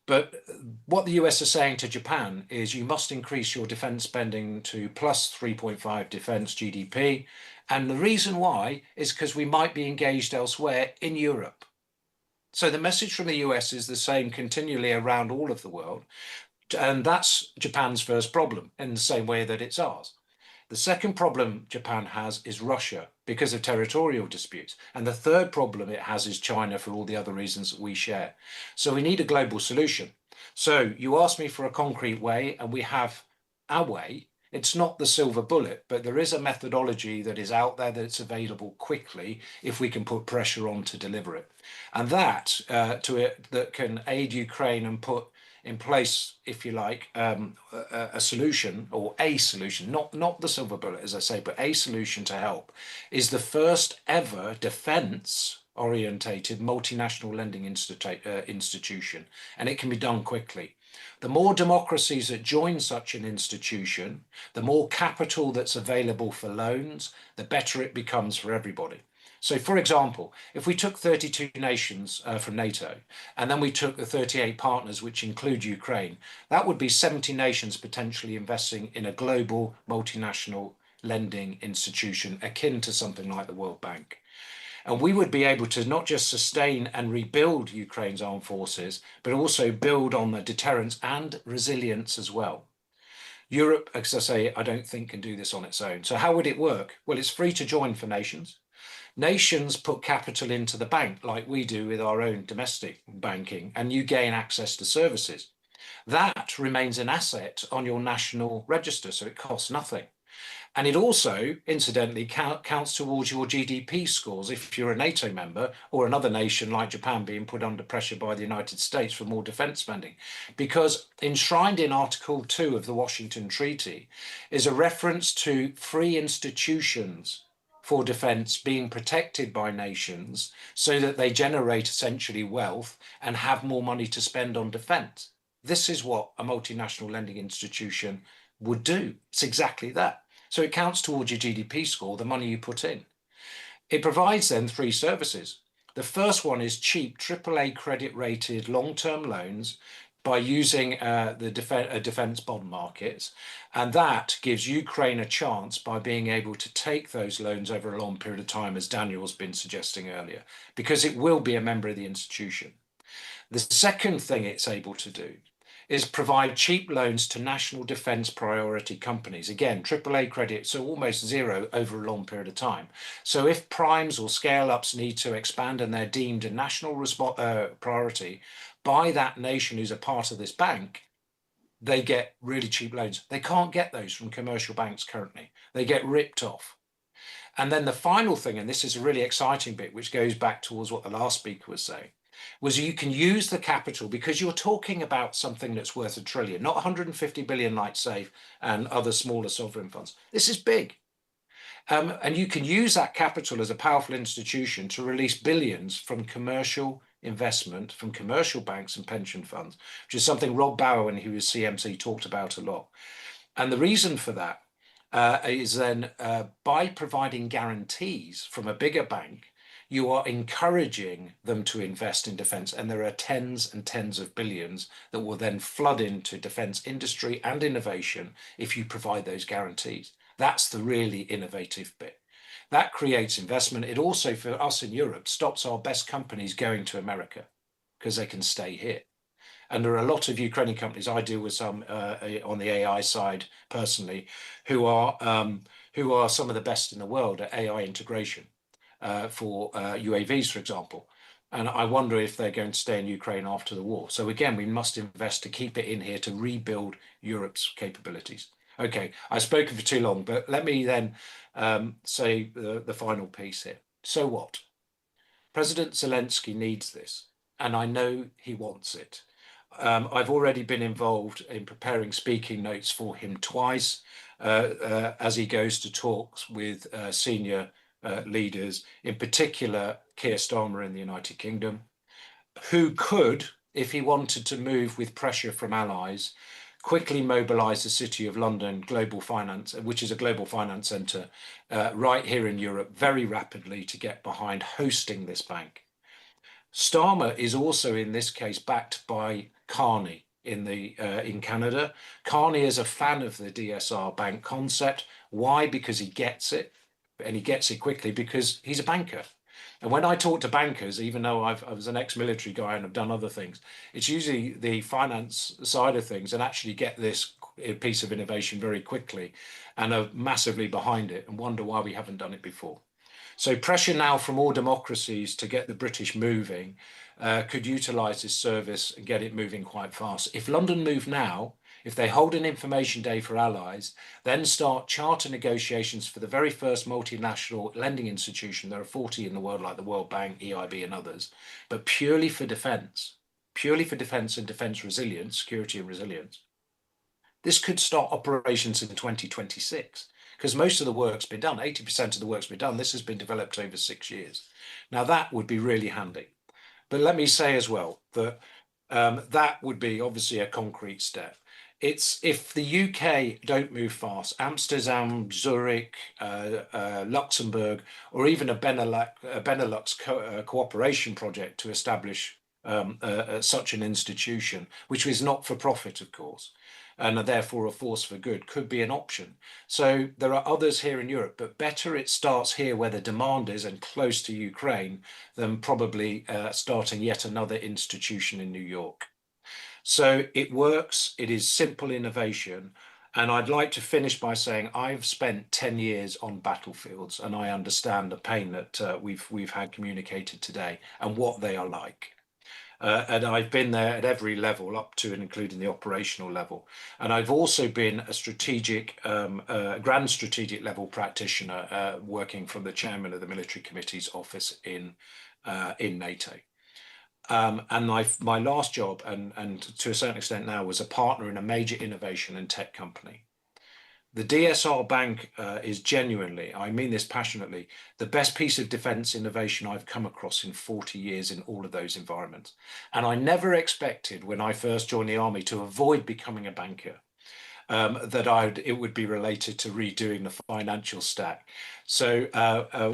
But what the US are saying to Japan is you must increase your defense spending to plus 3.5 defense GDP. And the reason why is because we might be engaged elsewhere in Europe. So the message from the US is the same continually around all of the world. And that's Japan's first problem, in the same way that it's ours. The second problem Japan has is Russia, because of territorial disputes. And the third problem it has is China, for all the other reasons that we share. So we need a global solution. So you asked me for a concrete way, and we have our way. It's not the silver bullet, but there is a methodology that is out there that's available quickly if we can put pressure on to deliver it. And that that can aid Ukraine and put in place, if you like, a solution, or a solution, not the silver bullet, as I say, but a solution to help, is the first ever defense orientated multinational lending institution, and it can be done quickly. The more democracies that join such an institution, the more capital that's available for loans, the better it becomes for everybody. So, for example, if we took 32 nations from NATO, and then we took the 38 partners, which include Ukraine, that would be 70 nations potentially investing in a global multinational lending institution akin to something like the World Bank. And we would be able to not just sustain and rebuild Ukraine's armed forces, but also build on the deterrence and resilience as well. Europe, as I say, I don't think can do this on its own. So how would it work? Well, it's free to join for nations. Nations put capital into the bank like we do with our own domestic banking, and you gain access to services. That remains an asset on your national register, so it costs nothing. And it also, incidentally, counts towards your GDP scores if you're a NATO member or another nation like Japan being put under pressure by the United States for more defense spending. Because enshrined in Article 2 of the Washington Treaty is a reference to free institutions for defense being protected by nations so that they generate essentially wealth and have more money to spend on defense. This is what a multinational lending institution would do. It's exactly that. So it counts towards your GDP score, the money you put in. It provides then three services. The first one is cheap AAA credit rated long-term loans by using the defense bond markets. And that gives Ukraine a chance by being able to take those loans over a long period of time, as Daniel's been suggesting earlier, because it will be a member of the institution. The second thing it's able to do is provide cheap loans to national defense priority companies. Again, AAA credit, so almost zero over a long period of time. So if primes or scale-ups need to expand and they're deemed a national priority by that nation who's a part of this bank, they get really cheap loans. They can't get those from commercial banks currently. They get ripped off. And then the final thing, and this is a really exciting bit, which goes back towards what the last speaker was saying, was you can use the capital, because you're talking about something that's worth $1 trillion, not 150 billion like SAFE and other smaller sovereign funds. This is big. And you can use that capital as a powerful institution to release billions from commercial investment, from commercial banks and pension funds, which is something Rob Bauer, when he was CMC, talked about a lot. And the reason for that is then by providing guarantees from a bigger bank, you are encouraging them to invest in defense. And there are tens and tens of billions that will then flood into defense industry and innovation if you provide those guarantees. That's the really innovative bit. That creates investment. It also, for us in Europe, stops our best companies going to America because they can stay here. And there are a lot of Ukrainian companies, I deal with some on the AI side personally, who are some of the best in the world at AI integration for UAVs, for example. And I wonder if they're going to stay in Ukraine after the war. So again, we must invest to keep it in here to rebuild Europe's capabilities. Okay, I've spoken for too long, but let me then say the final piece here. So what? President Zelensky needs this, and I know he wants it. I've already been involved in preparing speaking notes for him twice as he goes to talks with senior leaders, in particular Keir Starmer in the United Kingdom, who could, if he wanted to move with pressure from allies, quickly mobilise the City of London global finance, which is a global finance centre right here in Europe, very rapidly to get behind hosting this bank. Starmer is also in this case backed by Carney in Canada. Carney is a fan of the DSR bank concept. Why? Because he gets it, and he gets it quickly because he's a banker. And when I talk to bankers, even though I was an ex-military guy and have done other things, it's usually the finance side of things and actually get this piece of innovation very quickly and are massively behind it and wonder why we haven't done it before. So pressure now from all democracies to get the British moving could utilise this service and get it moving quite fast. If London move now, if they hold an information day for allies, then start charter negotiations for the very first multinational lending institution, there are 40 in the world like the World Bank, EIB and others, but purely for defence and defence resilience, security and resilience, this could start operations in 2026 because most of the work's been done. 80% of the work's been done. This has been developed over 6 years. Now that would be really handy. But let me say as well that that would be obviously a concrete step. It's if the UK don't move fast, Amsterdam, Zurich, Luxembourg, or even a Benelux cooperation project to establish such an institution, which is not for profit, of course, and are therefore a force for good, could be an option. So there are others here in Europe, but better it starts here where the demand is and close to Ukraine than probably starting yet another institution in New York. So it works, it is simple innovation. And I'd like to finish by saying I've spent 10 years on battlefields and I understand the pain that we've had communicated today and what they are like. And I've been there at every level up to and including the operational level. And I've also been a strategic, grand strategic level practitioner working from the chairman of the military committee's office in NATO. And my last job, and to a certain extent now, was a partner in a major innovation and tech company. The DSR Bank is genuinely, I mean this passionately, the best piece of defence innovation I've come across in 40 years in all of those environments. And I never expected when I first joined the army to avoid becoming a banker, that it would be related to redoing the financial stack. So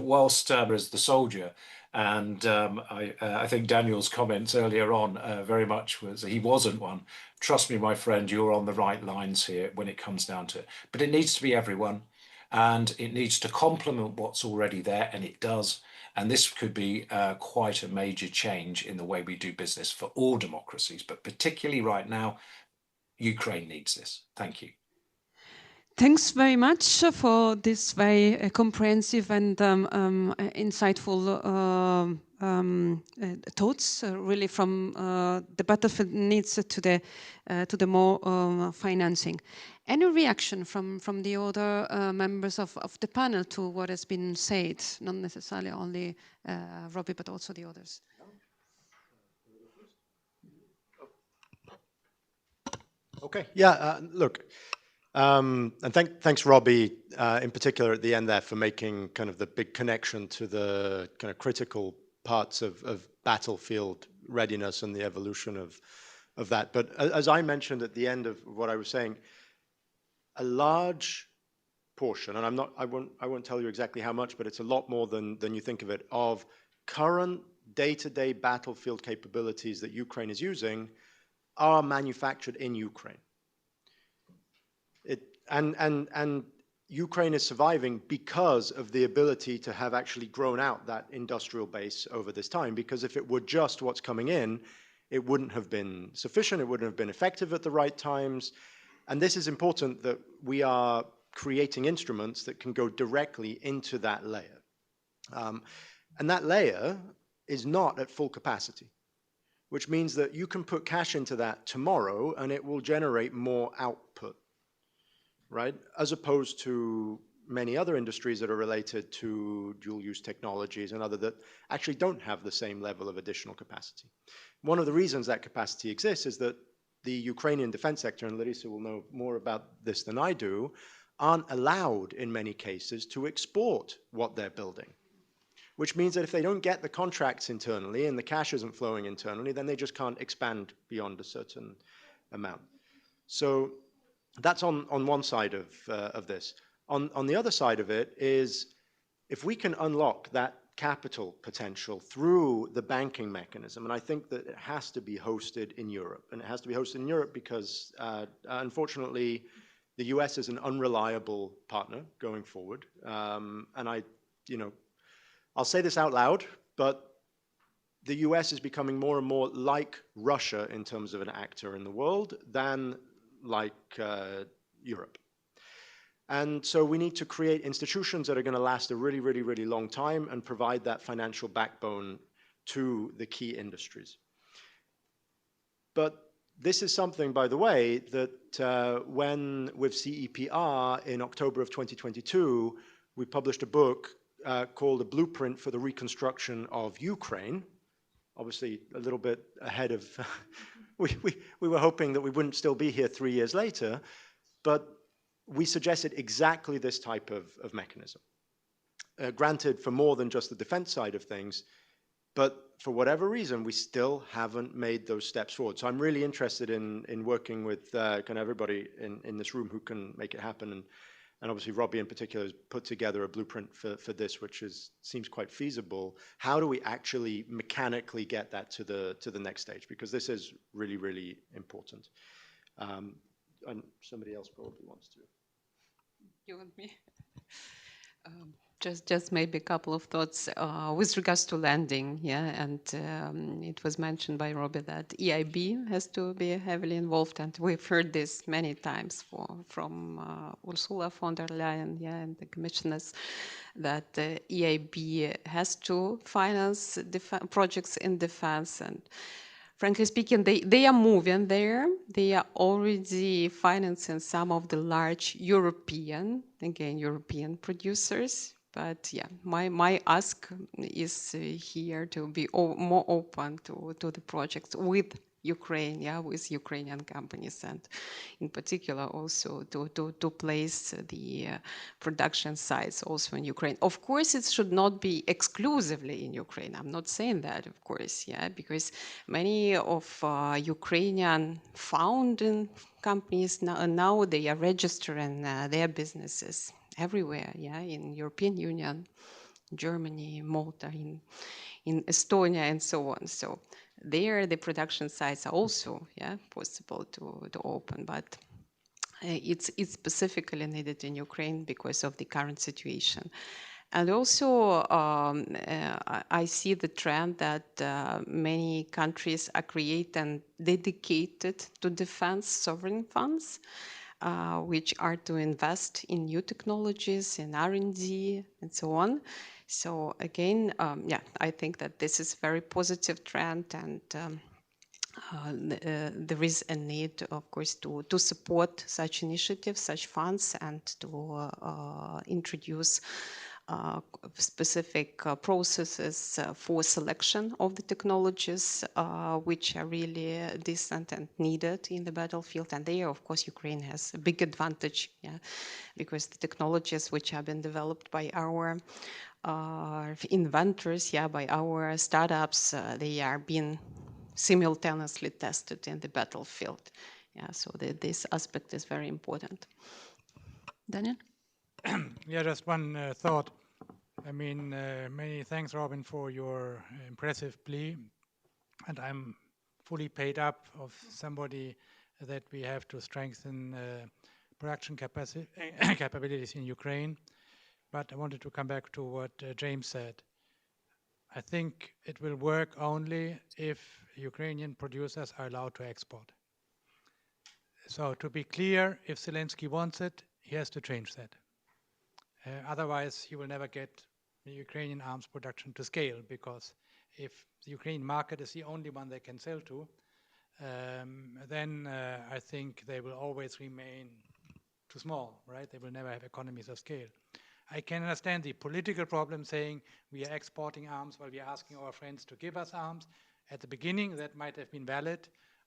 whilst as the soldier, and I think Daniel's comments earlier on very much was he wasn't one. Trust me, my friend, you're on the right lines here when it comes down to it. But it needs to be everyone, and it needs to complement what's already there, and it does. And this could be quite a major change in the way we do business for all democracies, but particularly right now, Ukraine needs this. Thank you. Thanks very much for this very comprehensive and insightful thoughts, really from the battlefield needs to the more financing. Any reaction from the other members of the panel to what has been said? Not necessarily only Robbie, but also the others. Okay. Yeah. Look. And thanks, Robbie, in particular at the end there for making kind of the big connection to the kind of critical parts of battlefield readiness and the evolution of that. But as I mentioned at the end of what I was saying, a large portion, and I won't tell you exactly how much, but it's a lot more than you think of it, of current day-to-day battlefield capabilities that Ukraine is using are manufactured in Ukraine. And Ukraine is surviving because of the ability to have actually grown out that industrial base over this time. Because if it were just what's coming in, it wouldn't have been sufficient. It wouldn't have been effective at the right times. And this is important that we are creating instruments that can go directly into that layer. And that layer is not at full capacity, which means that you can put cash into that tomorrow and it will generate more output. Right? As opposed to many other industries that are related to dual-use technologies and other that actually don't have the same level of additional capacity. One of the reasons that capacity exists is that the Ukrainian defense sector, and Larissa will know more about this than I do, aren't allowed in many cases to export what they're building. Which means that if they don't get the contracts internally and the cash isn't flowing internally, then they just can't expand beyond a certain amount. So that's on one side of this. On the other side of it is if we can unlock that capital potential through the banking mechanism, and I think that it has to be hosted in Europe. And it has to be hosted in Europe because, unfortunately, the US is an unreliable partner going forward. And I'll say this out loud, but the US is becoming more and more like Russia in terms of an actor in the world than like Europe. And so we need to create institutions that are going to last a really, really, really long time and provide that financial backbone to the key industries. But this is something, by the way, that when with CEPR in October of 2022, we published a book called A Blueprint for the Reconstruction of Ukraine. Obviously, a little bit ahead of, we were hoping that we wouldn't still be here 3 years later, but we suggested exactly this type of mechanism. Granted, for more than just the defense side of things, but for whatever reason, we still haven't made those steps forward. So I'm really interested in working with kind of everybody in this room who can make it happen. And obviously, Robbie in particular has put together a blueprint for this, which seems quite feasible. How do we actually mechanically get that to the next stage? Because this is really, really important. And somebody else probably wants to. You want me? Just maybe a couple of thoughts with regards to lending, yeah, and it was mentioned by Robbie that EIB has to be heavily involved, and we've heard this many times from Ursula von der Leyen, yeah, and the commissioners, that the EIB has to finance projects in defense. And frankly speaking, they are moving there. They are already financing some of the large European producers. But yeah, my ask is here to be more open to the projects with Ukraine, yeah, with Ukrainian companies, and in particular also to place the production sites also in Ukraine. Of course, it should not be exclusively in Ukraine. I'm not saying that, of course, yeah, because many of Ukrainian founding companies now they are registering their businesses everywhere, yeah, in European Union, Germany, Malta, in Estonia, and so on. So there, the production sites are also, yeah, possible to open, but it's specifically needed in Ukraine because of the current situation. And also, I see the trend that many countries are creating dedicated to defense sovereign funds, which are to invest in new technologies, in R&D, and so on. So again, yeah, I think that this is a very positive trend, and there is a need, of course, to support such initiatives, such funds, and to introduce specific processes for selection of the technologies which are really decent and needed in the battlefield. And there, of course, Ukraine has a big advantage, yeah, because the technologies which have been developed by our inventors, yeah, by our startups, they are being simultaneously tested in the battlefield. Yeah, so this aspect is very important. Daniel? Yeah, just one thought. I mean, many thanks, Robin, for your impressive plea. And I'm fully paid up of somebody that we have to strengthen production capabilities in Ukraine. But I wanted to come back to what James said. I think it will work only if Ukrainian producers are allowed to export. So to be clear, if Zelensky wants it, he has to change that. Otherwise, he will never get the Ukrainian arms production to scale, because if the Ukrainian market is the only one they can sell to, then I think they will always remain too small, right? They will never have economies of scale. I can understand the political problem saying we are exporting arms while we are asking our friends to give us arms. At the beginning, that might have been valid.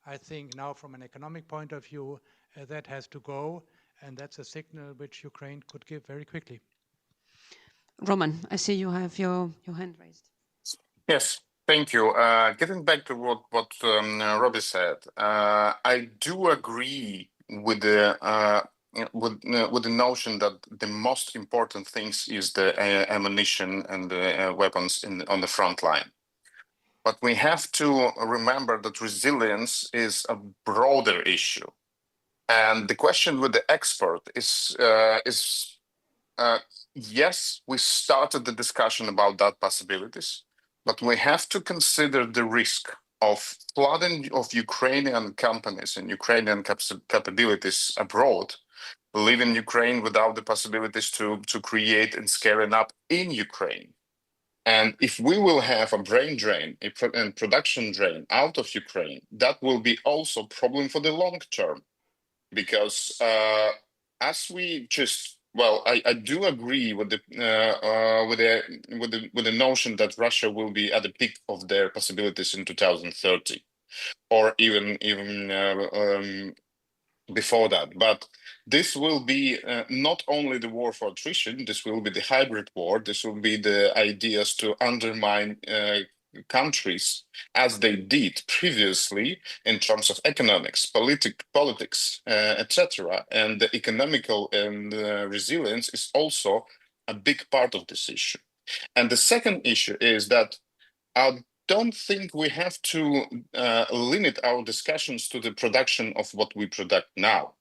I think now from an economic point of view, that has to go. And that's a signal which Ukraine could give very quickly. Roman, I see you have your hand raised. Yes, thank you. Getting back to what Robbie said, I do agree with the notion that the most important things is the ammunition and the weapons on the front line. But we have to remember that resilience is a broader issue. And the question with the export is yes, we started the discussion about that possibilities, but we have to consider the risk of flooding of Ukrainian companies and Ukrainian capabilities abroad, leaving Ukraine without the possibilities to create and scaling up in Ukraine. And if we will have a brain drain and production drain out of Ukraine, that will be also a problem for the long term, because as we just I do agree with the notion that Russia will be at the peak of their possibilities in 2030, or even before that. But this will be not only the war for attrition, this will be the hybrid war, this will be the ideas to undermine countries as they did previously in terms of economics, politics, etc. And the economical and resilience is also a big part of this issue. And the second issue is that I don't think we have to limit our discussions to the production of what we produce now.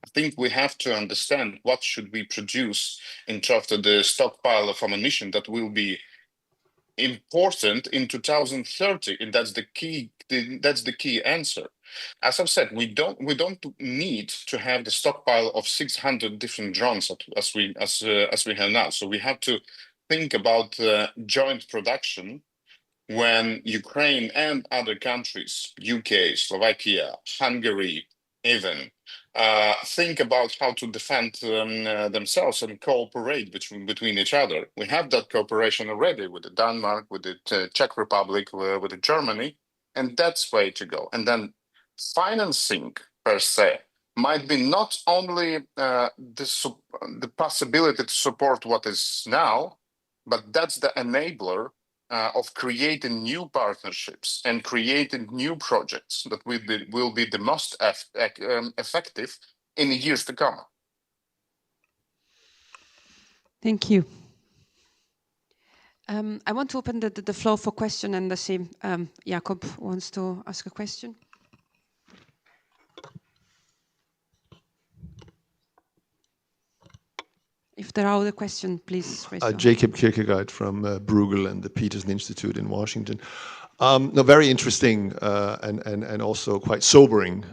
I think we have to understand what should we produce in terms of the stockpile of ammunition that will be important in 2030, and that's the key. That's the key answer. As I've said, we don't need to have the stockpile of 600 different drones as we have now. So we have to think about joint production when Ukraine and other countries, UK, Slovakia, Hungary, even think about how to defend themselves and cooperate between each other. We have that cooperation already with the Denmark, with the Czech Republic, with the Germany, and that's way to go. And then financing per se might be not only the possibility to support what is now, but that's the enabler of creating new partnerships and creating new projects that will be the most effective in the years to come. Thank you. I want to open the floor for question, and I see Jakob wants to ask a question. If there are other questions, please raise your hand. Jacob Kierkegaard from Bruegel and the Peterson Institute in Washington. No, very interesting and also quite sobering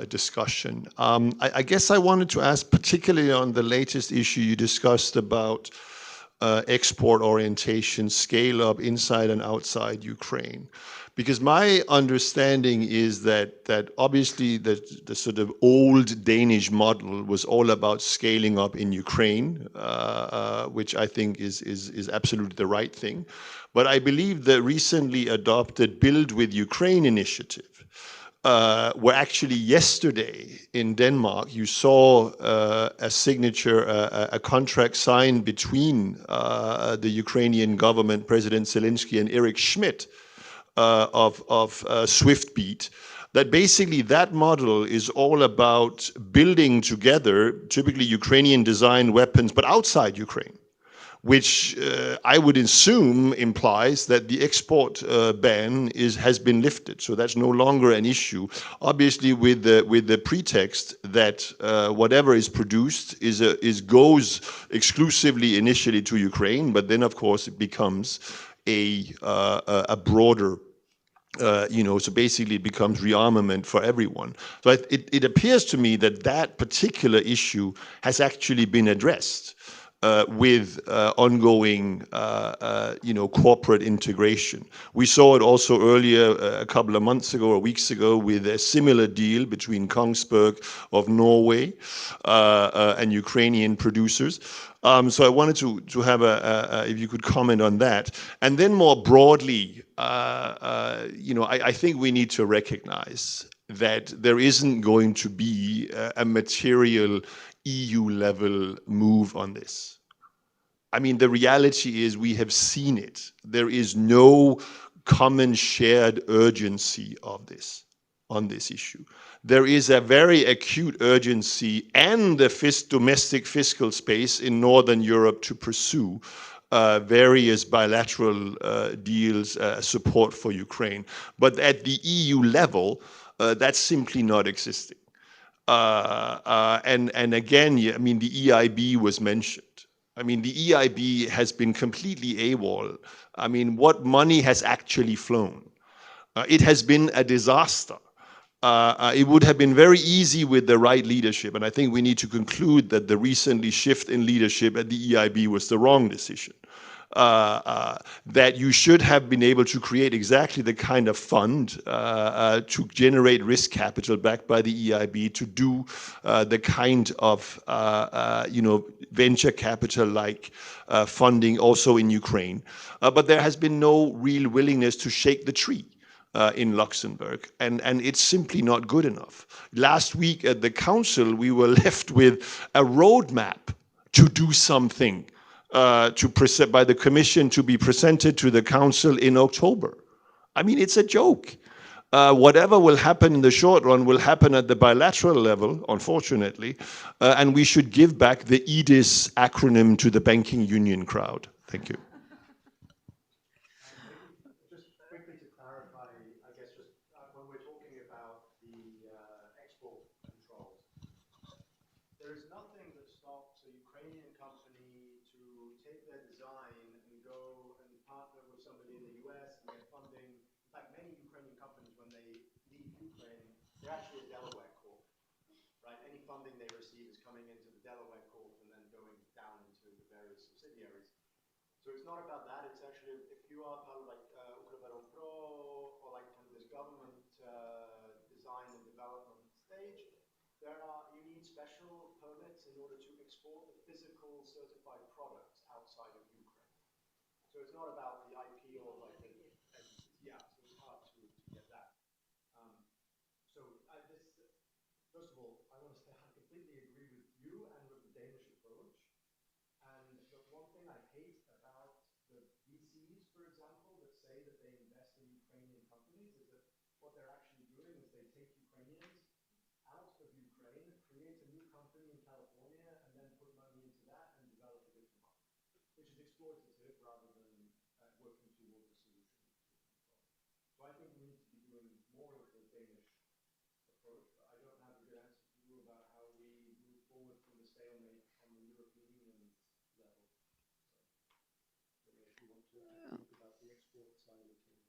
discussion. I guess I wanted to ask, particularly on the latest issue you discussed about export orientation, scale up inside and outside Ukraine. Because my understanding is that obviously the sort of old Danish model was all about scaling up in Ukraine, which I think is absolutely the right thing. But I believe the recently adopted Build with Ukraine initiative, where actually yesterday in Denmark, you saw a signature, a contract signed between the Ukrainian government, President Zelensky, and Eric Schmidt of SwiftBeat, that basically that model is all about building together typically Ukrainian designed weapons, but outside Ukraine, which I would assume implies that the export ban has been lifted. So that's no longer an issue. Obviously, with the pretext that whatever is produced goes exclusively initially to Ukraine, but then of course it becomes a broader. So basically it becomes rearmament for everyone. So it appears to me that particular issue has actually been addressed. With ongoing, corporate integration. We saw it also earlier, a couple of months ago or weeks ago, with a similar deal between Kongsberg of Norway and Ukrainian producers. So I wanted to have if you could comment on that. And then more broadly, I think we need to recognize that there isn't going to be a material EU-level move on this. I mean, the reality is we have seen it. There is no common shared urgency on this issue. There is a very acute urgency and the domestic fiscal space in Northern Europe to pursue various bilateral deals, support for Ukraine. But at the EU level, that's simply not existing. And again, I mean, the EIB was mentioned. I mean, the EIB has been completely AWOL. I mean, what money has actually flown? It has been a disaster. It would have been very easy with the right leadership, and I think we need to conclude that the recently shift in leadership at the EIB was the wrong decision. That you should have been able to create exactly the kind of fund to generate risk capital backed by the EIB to do the kind of venture capital like funding also in Ukraine. But there has been no real willingness to shake the tree. In Luxembourg, and it's simply not good enough. Last week at the council, we were left with a roadmap to do something by the Commission to be presented to the Council in October. I mean, it's a joke. Whatever will happen in the short run will happen at the bilateral level, unfortunately, and we should give back the EDIS acronym to the banking union crowd. Thank you. Just quickly to clarify, I guess just when we're talking about the export controls, there is nothing that stops a Ukrainian company to take their design and go and partner with somebody in the US and get funding. In fact, many Ukrainian companies, when they leave Ukraine, they're actually a Delaware corp, right? Any funding they receive is coming into the Delaware corp and then going down into the various subsidiaries. So it's not about that. It's actually, if you are part of like Ukreveron Pro or like kind of this government design and development stage, you need special permits in order to export the physical certified products outside of Ukraine. So it's not about the IP or like yeah, so it's hard to get that. First of all, I want to say I completely agree with you and with the Danish approach. And the one thing I hate about the VCs, for example, that say that they invest in Ukrainian companies is that what they're actually doing is they take Ukrainians out of Ukraine, create a new company in California, and then put money into that and develop a different market, which is exploitative rather than working towards a solution. So I think we need to be doing more of the Danish approach, but I don't have a good answer for you about how we move forward from the stalemate on the European Union level. So, if you want to talk about the export side of things.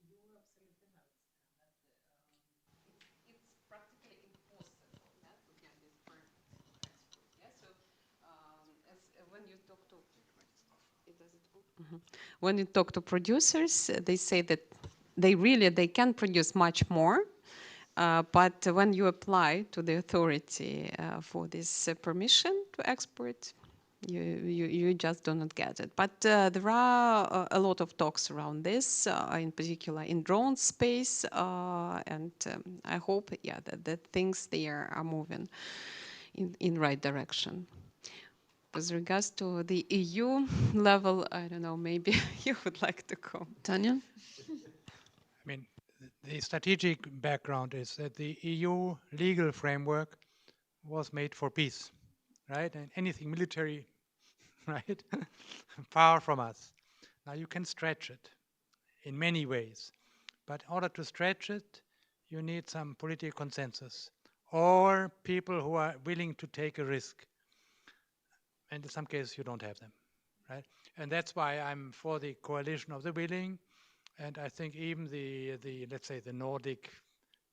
You absolutely have that it's practically impossible to get this permit for export. Yeah, so when you talk to when you talk to producers, they say that they can produce much more, but when you apply to the authority for this permission to export, you just do not get it. But there are a lot of talks around this, in particular in drone space, and I hope, yeah, that things there are moving in right direction. With regards to the EU level, I don't know, maybe you would like to comment. Daniel? I mean, the strategic background is that the EU legal framework was made for peace, right? And anything military, right? Far from us. Now you can stretch it in many ways, but in order to stretch it, you need some political consensus or people who are willing to take a risk. And in some cases, you don't have them, right? And that's why I'm for the coalition of the willing. And I think even the let's say the Nordic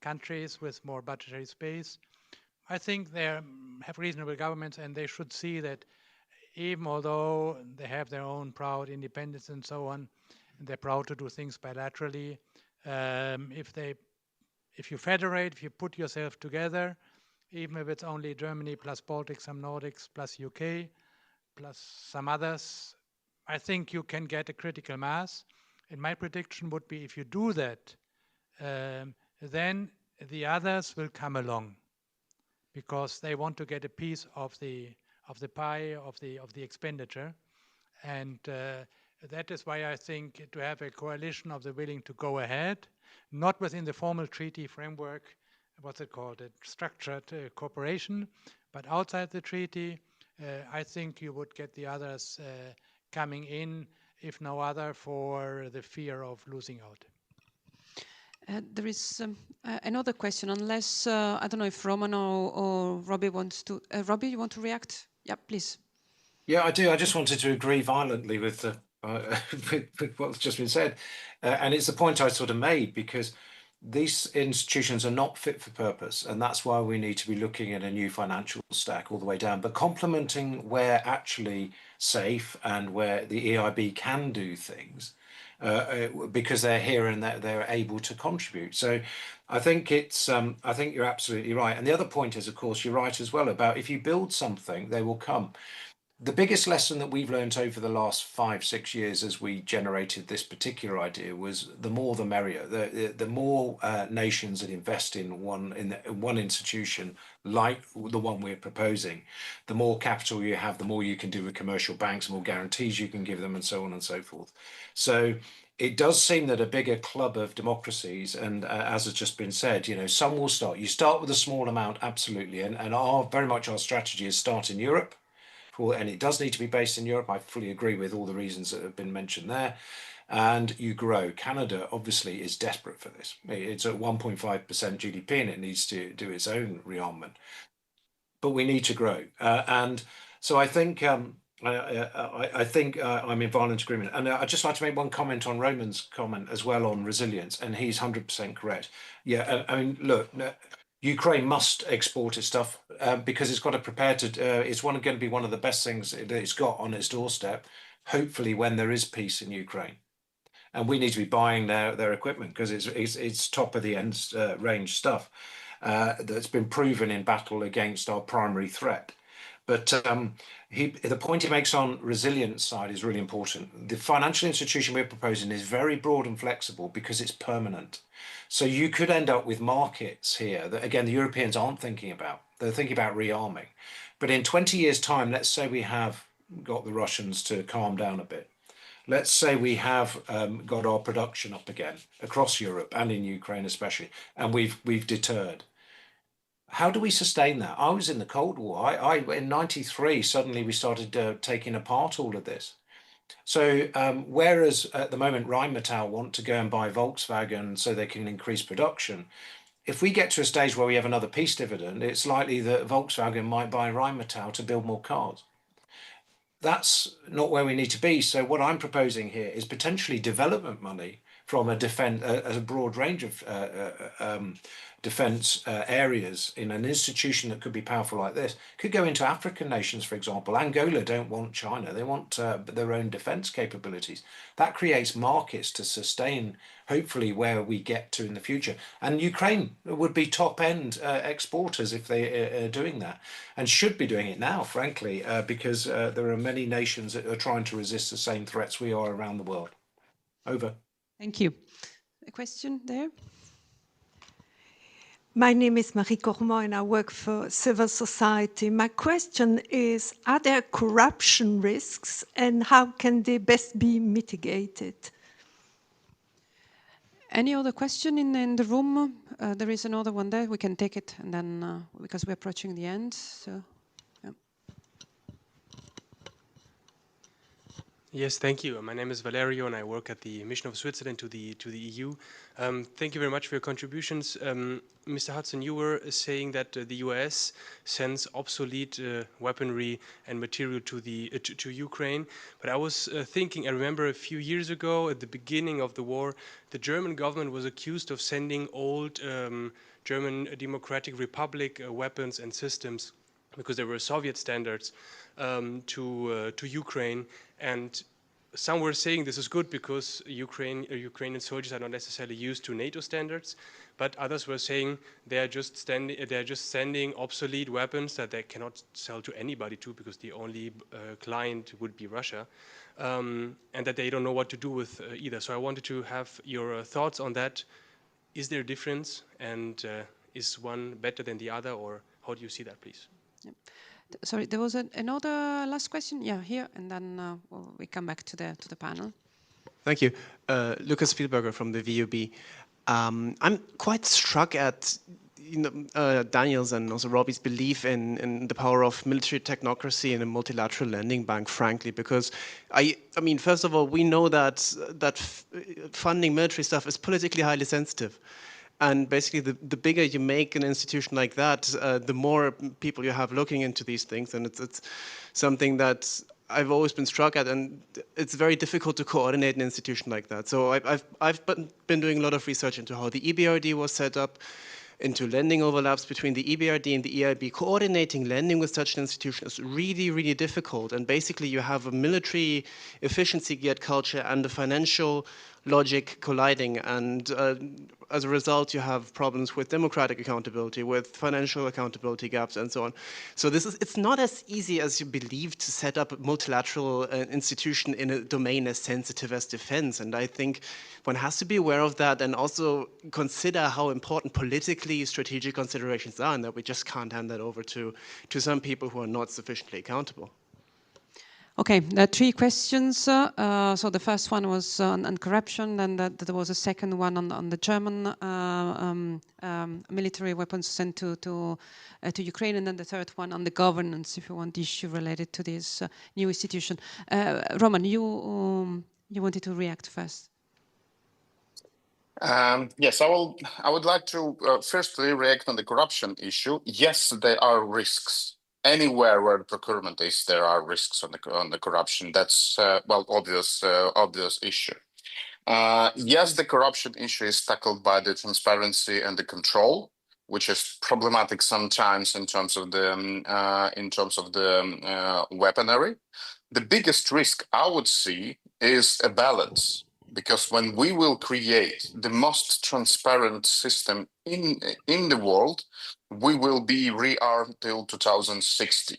countries with more budgetary space, I think they have reasonable governments, and they should see that even although they have their own proud independence and so on, and they're proud to do things bilaterally, if you federate, if you put yourself together, even if it's only Germany plus Baltics, some Nordics plus UK, plus some others, I think you can get a critical mass. And my prediction would be if you do that, then the others will come along because they want to get a piece of the pie of the expenditure. And that is why I think to have a coalition of the willing to go ahead, not within the formal treaty framework, what's it called, a structured cooperation, but outside the treaty, I think you would get the others coming in, if no other, for the fear of losing out. There is another question, unless, I don't know if Roman or Robbie wants to, Robbie, you want to react? Yeah, please. Yeah, I do. I just wanted to agree violently with the with what's just been said, and it's the point I sort of made, because these institutions are not fit for purpose, and that's why we need to be looking at a new financial stack all the way down, but complementing where actually safe and where the EIB can do things, because they're here and they're able to contribute. So I think it's I think you're absolutely right. And the other point is, of course, you're right as well about if you build something, they will come. The biggest lesson that we've learned over the last 5-6 years as we generated this particular idea was the more the merrier. The more nations that invest in one institution like the one we're proposing, the more capital you have, the more you can do with commercial banks, the more guarantees you can give them, and so on and so forth. So it does seem that a bigger club of democracies, and as has just been said, some will start. You start with a small amount, absolutely, and very much our strategy is start in Europe. And it does need to be based in Europe. I fully agree with all the reasons that have been mentioned there. And you grow. Canada obviously is desperate for this. It's at 1.5% GDP and it needs to do its own rearmament. But we need to grow. And so I think I think I'm in violent agreement. And I'd just like to make one comment on Roman's comment as well on resilience. And he's 100% correct. Yeah, I mean, look, Ukraine must export its stuff because it's got to prepare to. It's going to be one of the best things that it's got on its doorstep. Hopefully, when there is peace in Ukraine, and we need to be buying their equipment because it's top of the end range stuff that's been proven in battle against our primary threat. But the point he makes on resilience side is really important. The financial institution we're proposing is very broad and flexible because it's permanent. So you could end up with markets here that, again, the Europeans aren't thinking about. They're thinking about rearming. But in 20 years' time, let's say we have got the Russians to calm down a bit. Let's say we have got our production up again across Europe and in Ukraine especially, and we've deterred. How do we sustain that? I was in the Cold War. In '93, suddenly we started taking apart all of this. So whereas at the moment Rheinmetall want to go and buy Volkswagen so they can increase production, if we get to a stage where we have another peace dividend, it's likely that Volkswagen might buy Rheinmetall to build more cars. That's not where we need to be. So what I'm proposing here is potentially development money from a broad range of defence areas in an institution that could be powerful like this. Could go into African nations, for example. Angola don't want China. They want their own defence capabilities. That creates markets to sustain, hopefully, where we get to in the future. And Ukraine would be top-end exporters if they are doing that, and should be doing it now, frankly, because there are many nations that are trying to resist the same threats we are around the world. Over. Thank you. A question there? My name is Marie Cormont and I work for civil society. My question is, are there corruption risks and how can they best be mitigated? Any other question in the room? There is another one there. We can take it and then, because we're approaching the end. So. Yes, thank you. My name is Valerio, and I work at the Mission of Switzerland to the EU. Thank you very much for your contributions. Mr. Hudson, you were saying that the US sends obsolete weaponry and material to Ukraine. But I was thinking, I remember a few years ago, at the beginning of the war, the German government was accused of sending old German Democratic Republic weapons and systems, because there were Soviet standards, to Ukraine. And some were saying this is good because Ukrainian soldiers are not necessarily used to NATO standards, but others were saying they're just sending obsolete weapons that they cannot sell to anybody because the only client would be Russia, and that they don't know what to do with either. So I wanted to have your thoughts on that. Is there a difference, and is one better than the other, or how do you see that, please? Yep. Sorry, there was another last question. Yeah, here, and then we come back to the panel. Thank you. Lucas Spielberger from the VUB. I'm quite struck at Daniel's and also Robbie's belief in the power of military technocracy and a multilateral lending bank, frankly, because I mean, first of all, we know that funding military stuff is politically highly sensitive. And basically, the bigger you make an institution like that, the more people you have looking into these things. And it's something that I've always been struck at, and it's very difficult to coordinate an institution like that. So I've been doing a lot of research into how the EBRD was set up, into lending overlaps between the EBRD and the EIB. Coordinating lending with such an institution is really, really difficult. And basically you have a military efficiency geared culture and the financial logic colliding. And as a result, you have problems with democratic accountability, with financial accountability gaps, and so on. So it's not as easy as you believe to set up a multilateral institution in a domain as sensitive as defense. And I think one has to be aware of that and also consider how important politically strategic considerations are, and that we just can't hand that over to some people who are not sufficiently accountable. Okay, there are 3 questions. So the first one was on corruption, and there was a second one on the German military weapons sent to Ukraine, and then the third one on the governance, if you want, issue related to this new institution. Roman, you wanted to react first. Yes, I would like to firstly react on the corruption issue. Yes, there are risks. Anywhere where procurement is, there are risks on the corruption. That's well, obvious issue. Yes, the corruption issue is tackled by the transparency and the control, which is problematic sometimes in terms of the weaponry. The biggest risk I would see is a balance, because when we will create the most transparent system in the world, we will be rearmed till 2060,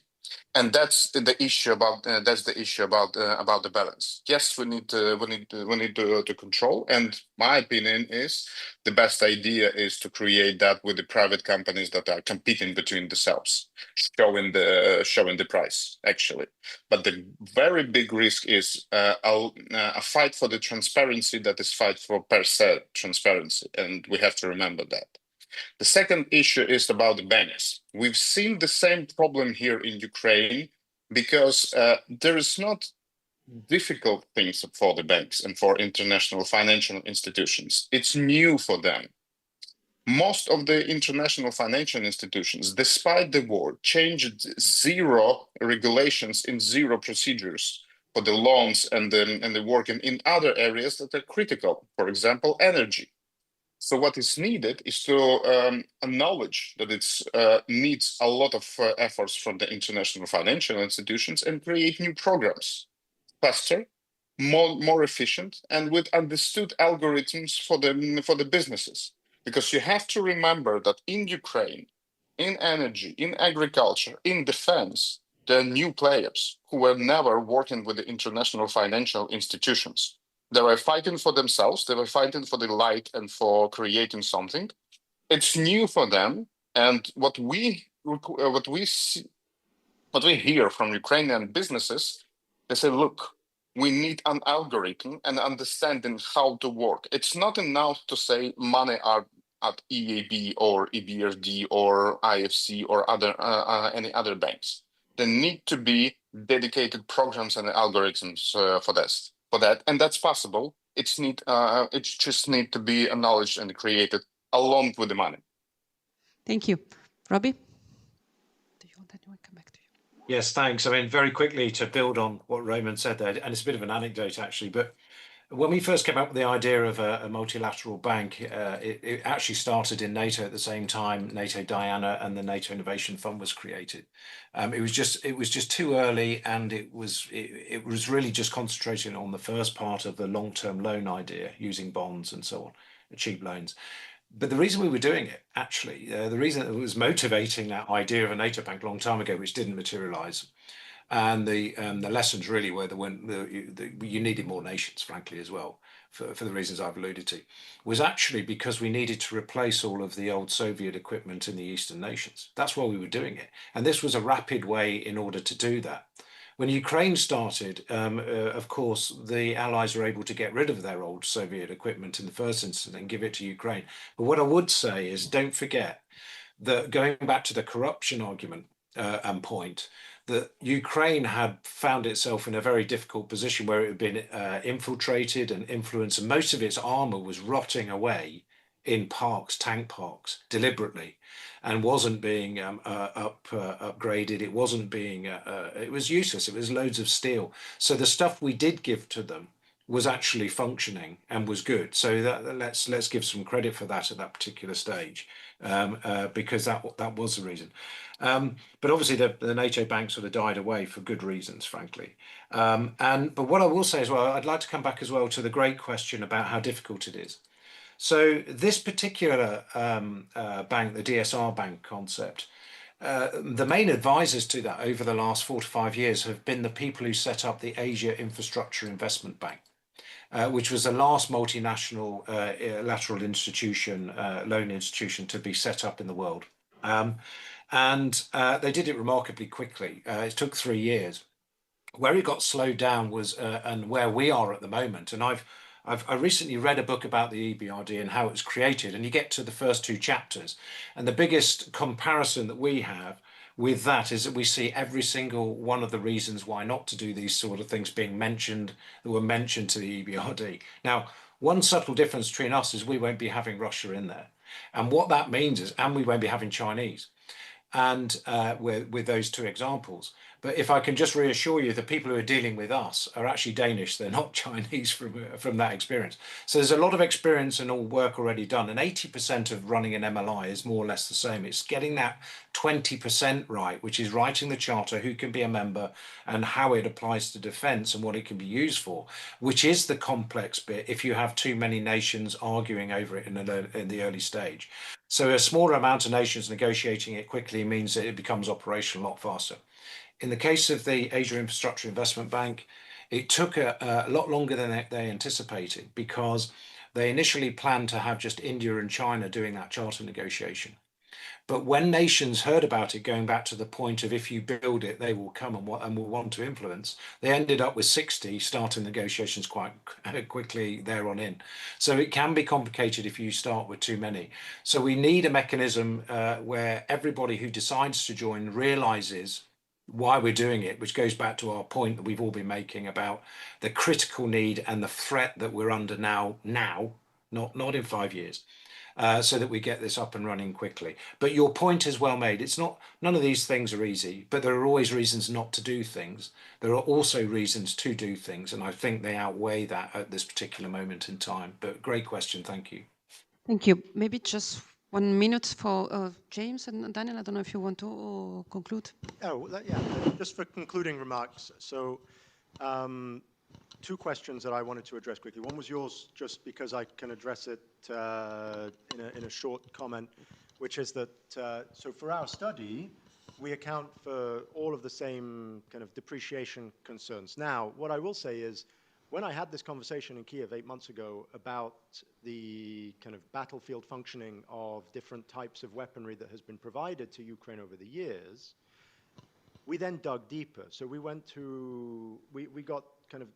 and that's the issue about the balance. Yes, we need to control, and my opinion is the best idea is to create that with the private companies that are competing between themselves, showing the price actually. But the very big risk is a fight for the transparency that is fight for per se transparency, and we have to remember that. The second issue is about the banks. We've seen the same problem here in Ukraine because there is not difficult things for the banks and for international financial institutions. It's new for them. Most of the international financial institutions, despite the war, changed 0 regulations in 0 procedures for the loans and the work in other areas that are critical, for example, energy. So what is needed is to acknowledge that it needs a lot of efforts from the international financial institutions and create new programs, faster, more efficient, and with understood algorithms for the businesses. Because you have to remember that in Ukraine, in energy, in agriculture, in defense, there are new players who were never working with the international financial institutions. They were fighting for themselves. They were fighting for the light and for creating something. It's new for them, and what we hear from Ukrainian businesses, they say, "Look, we need an algorithm and understanding how to work. It's not enough to say money are at EAB or EBRD or IFC or any other banks. There need to be dedicated programs and algorithms for that, and that's possible. It just need to be acknowledged and created along with the money." Thank you. Robbie? Do you want anyone to come back to you? Yes, thanks. I mean, very quickly to build on what Roman said there, and it's a bit of an anecdote actually, but when we first came up with the idea of a multilateral bank, it actually started in NATO at the same time. NATO Diana and the NATO Innovation Fund was created. It was just too early, and it was really just concentrating on the first part of the long-term loan idea, using bonds and so on, cheap loans. But the reason we were doing it, actually, the reason it was motivating that idea of a NATO bank a long time ago, which didn't materialize, and the lessons really were you needed more nations, frankly, as well, for the reasons I've alluded to, was actually because we needed to replace all of the old Soviet equipment in the Eastern nations. That's why we were doing it. And this was a rapid way in order to do that. When Ukraine started, of course, the Allies were able to get rid of their old Soviet equipment in the first instance and give it to Ukraine. But what I would say is, don't forget that, going back to the corruption argument and point, that Ukraine had found itself in a very difficult position where it had been infiltrated and influenced, and most of its armor was rotting away in parks, tank parks, deliberately, and wasn't being upgraded. It wasn't being, it was useless. It was loads of steel. So the stuff we did give to them was actually functioning and was good. So let's give some credit for that at that particular stage, because that was the reason. But obviously the NATO bank sort of died away for good reasons, frankly. But what I will say as well, I'd like to come back as well to the great question about how difficult it is. So this particular bank, the DSR bank concept, the main advisors to that over the last 4 to 5 years have been the people who set up the Asia Infrastructure Investment Bank, which was the last multinational lateral institution, loan institution to be set up in the world. They did it remarkably quickly. It took 3 years. Where it got slowed down was, and where we are at the moment, and I recently read a book about the EBRD and how it was created, and you get to the first 2 chapters, and the biggest comparison that we have with that is that we see every single one of the reasons why not to do these sort of things being mentioned, that were mentioned to the EBRD. Now, one subtle difference between us is we won't be having Russia in there. And what that means is, and we won't be having Chinese. And with those 2 examples. But if I can just reassure you, the people who are dealing with us are actually Danish. They're not Chinese from that experience. So there's a lot of experience and all work already done. And 80% of running an MLI is more or less the same. It's getting that 20% right, which is writing the charter, who can be a member and how it applies to defence and what it can be used for, which is the complex bit if you have too many nations arguing over it in the early stage. So a smaller amount of nations negotiating it quickly means that it becomes operational a lot faster. In the case of the Asia Infrastructure Investment Bank, it took a lot longer than they anticipated, because they initially planned to have just India and China doing that charter negotiation. But when nations heard about it, going back to the point of if you build it, they will come and will want to influence, they ended up with 60 starting negotiations quite quickly there on in. So it can be complicated if you start with too many. So we need a mechanism where everybody who decides to join realizes why we're doing it, which goes back to our point that we've all been making about the critical need and the threat that we're under now, not in 5 years. So that we get this up and running quickly. But your point is well made. It's not, none of these things are easy, but there are always reasons not to do things. There are also reasons to do things, and I think they outweigh that at this particular moment in time. But great question, thank you. Thank you. Maybe just 1 minute for James and Daniel. I don't know if you want to conclude. Oh, yeah, just for concluding remarks. So 2 questions that I wanted to address quickly. One was yours, just because I can address it in a short comment, which is that, so for our study, we account for all of the same kind of depreciation concerns. Now, what I will say is, when I had this conversation in Kiev 8 months ago about the kind of battlefield functioning of different types of weaponry that has been provided to Ukraine over the years, we then dug deeper. So we went to, we got kind of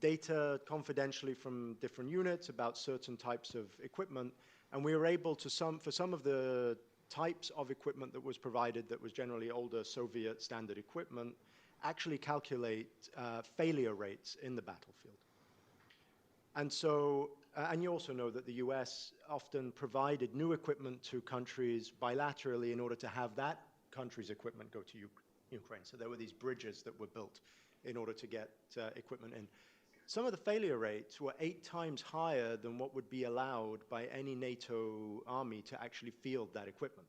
data confidentially from different units about certain types of equipment, and we were able to, for some of the types of equipment that was provided that was generally older Soviet standard equipment, actually calculate failure rates in the battlefield. And so, and you also know that the US often provided new equipment to countries bilaterally in order to have that country's equipment go to Ukraine. So there were these bridges that were built in order to get equipment in. Some of the failure rates were 8 times higher than what would be allowed by any NATO army to actually field that equipment,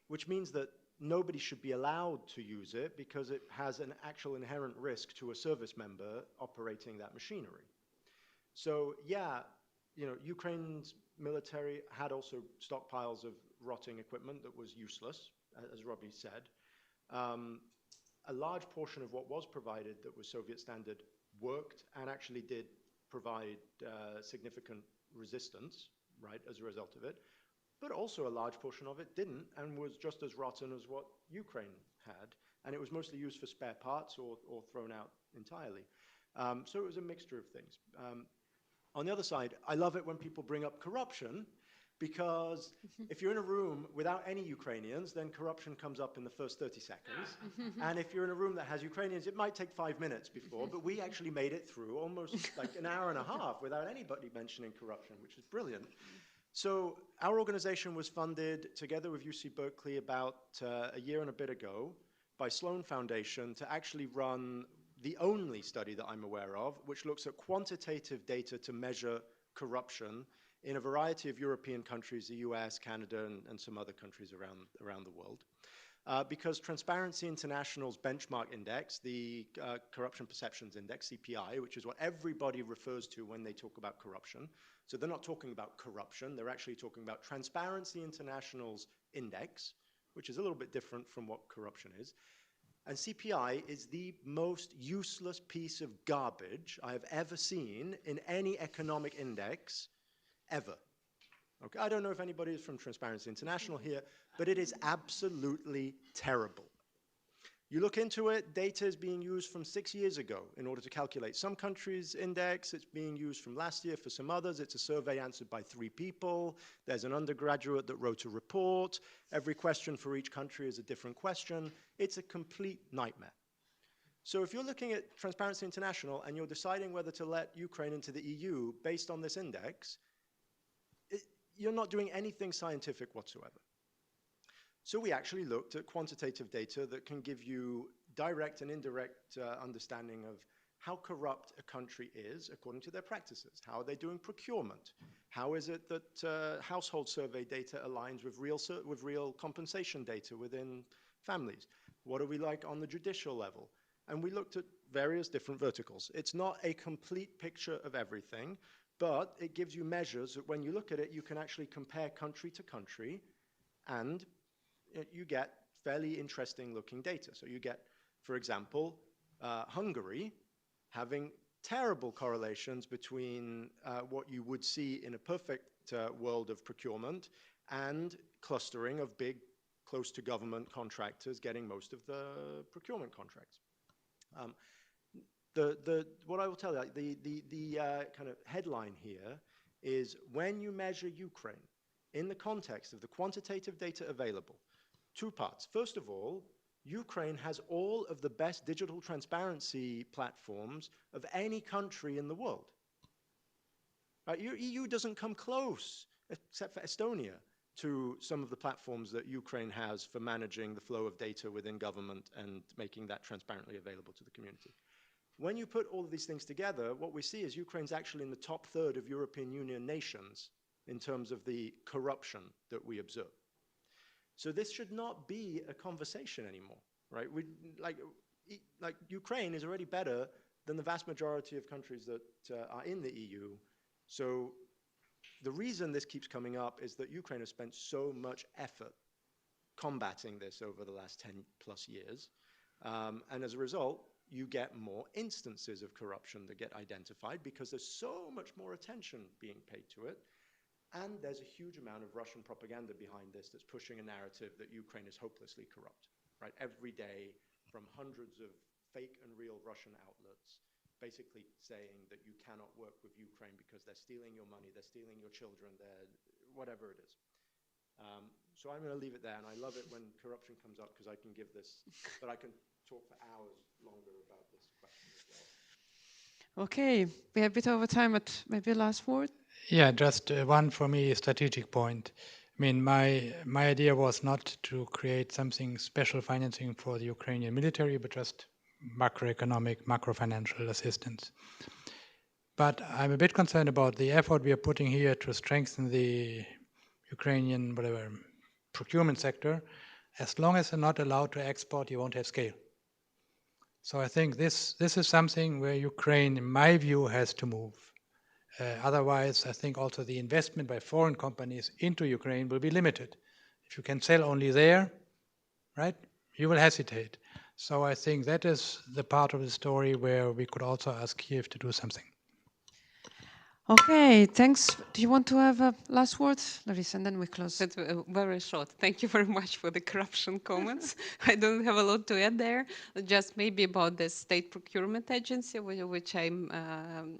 which means that nobody should be allowed to use it because it has an actual inherent risk to a service member operating that machinery. So yeah, you know, Ukraine's military had also stockpiles of rotting equipment that was useless, as Robbie said. A large portion of what was provided that was Soviet standard worked and actually did provide significant resistance, right, as a result of it. But also a large portion of it didn't and was just as rotten as what Ukraine had. And it was mostly used for spare parts or thrown out entirely. So it was a mixture of things. On the other side, I love it when people bring up corruption because if you're in a room without any Ukrainians, then corruption comes up in the first 30 seconds. And if you're in a room that has Ukrainians, it might take 5 minutes before, but we actually made it through almost like an hour and a half without anybody mentioning corruption, which is brilliant. So our organization was funded together with UC Berkeley about a year and a bit ago by Sloan Foundation to actually run the only study that I'm aware of, which looks at quantitative data to measure corruption in a variety of European countries, the US, Canada, and some other countries around the world. Because Transparency International's benchmark index, the Corruption Perceptions Index, CPI, which is what everybody refers to when they talk about corruption. So they're not talking about corruption, they're actually talking about Transparency International's index, which is a little bit different from what corruption is. And CPI is the most useless piece of garbage I have ever seen in any economic index ever. Okay, I don't know if anybody is from Transparency International here, but it is absolutely terrible. You look into it, data is being used from 6 years ago in order to calculate some countries' index. It's being used from last year for some others. It's a survey answered by 3 people. There's an undergraduate that wrote a report. Every question for each country is a different question. It's a complete nightmare. So if you're looking at Transparency International and you're deciding whether to let Ukraine into the EU based on this index, you're not doing anything scientific whatsoever. So we actually looked at quantitative data that can give you direct and indirect understanding of how corrupt a country is according to their practices. How are they doing procurement? How is it that household survey data aligns with real compensation data within families? What are we like on the judicial level? And we looked at various different verticals. It's not a complete picture of everything, but it gives you measures that when you look at it, you can actually compare country to country, and you get fairly interesting looking data. So you get, for example, Hungary having terrible correlations between what you would see in a perfect world of procurement and clustering of big, close to government contractors getting most of the procurement contracts. What I will tell you, the kind of headline here is when you measure Ukraine in the context of the quantitative data available, 2 parts. First of all, Ukraine has all of the best digital transparency platforms of any country in the world. Right? EU doesn't come close, except for Estonia, to some of the platforms that Ukraine has for managing the flow of data within government and making that transparently available to the community. When you put all of these things together, what we see is Ukraine's actually in the top third of European Union nations in terms of the corruption that we observe. So this should not be a conversation anymore, right? Like Ukraine is already better than the vast majority of countries that are in the EU. So the reason this keeps coming up is that Ukraine has spent so much effort combating this over the last 10 plus years. And as a result, you get more instances of corruption that get identified because there's so much more attention being paid to it. And there's a huge amount of Russian propaganda behind this that's pushing a narrative that Ukraine is hopelessly corrupt, right? Every day from hundreds of fake and real Russian outlets basically saying that you cannot work with Ukraine because they're stealing your money, they're stealing your children, they're whatever it is. So I'm going to leave it there, and I love it when corruption comes up because I can give this, but I can talk for hours longer about this question as well. Okay, we have a bit over time, but maybe a last word. Yeah, just one for me strategic point. I mean, my idea was not to create something special financing for the Ukrainian military, but just macroeconomic, macro-financial assistance. But I'm a bit concerned about the effort we are putting here to strengthen the Ukrainian procurement sector. As long as they're not allowed to export, you won't have scale. So I think this is something where Ukraine, in my view, has to move. Otherwise, I think also the investment by foreign companies into Ukraine will be limited. If you can sell only there, right, you will hesitate. So I think that is the part of the story where we could also ask Kiev to do something. Okay, thanks. Do you want to have a last word, Larissa, and then we close? That's very short. Thank you very much for the corruption comments. I don't have a lot to add there. Just maybe about the state procurement agency, which I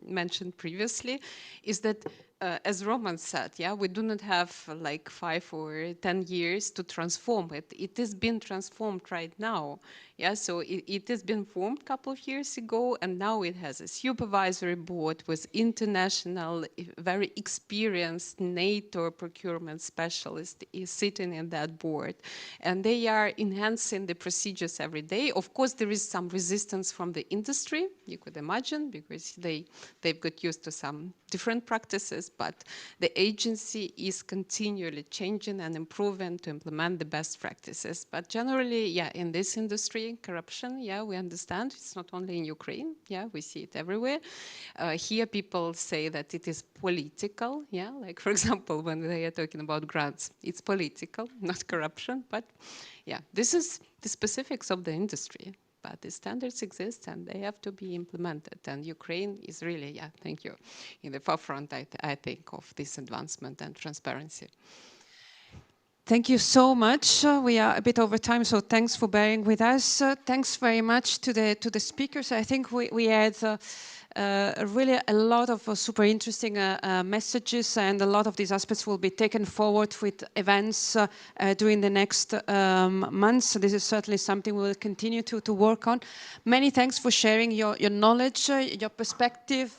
mentioned previously, is that as Roman said, yeah, we do not have like 5 or 10 years to transform it. It has been transformed right now. Yeah, so it has been formed a couple of years ago, and now it has a supervisory board with international, very experienced NATO procurement specialist is sitting in that board, and they are enhancing the procedures every day. Of course, there is some resistance from the industry, you could imagine, because they've got used to some different practices, but the agency is continually changing and improving to implement the best practices. But generally, yeah, in this industry, corruption, yeah, we understand it's not only in Ukraine, yeah, we see it everywhere. Here people say that it is political, yeah, like for example, when they are talking about grants, it's political, not corruption, but yeah, this is the specifics of the industry. But the standards exist and they have to be implemented. And Ukraine is really, yeah, thank you, in the forefront, I think, of this advancement and transparency. Thank you so much. We are a bit over time, so thanks for bearing with us. Thanks very much to the speakers. I think we had really a lot of super interesting messages, and a lot of these aspects will be taken forward with events during the next months. So this is certainly something we will continue to work on. Many thanks for sharing your knowledge, your perspective.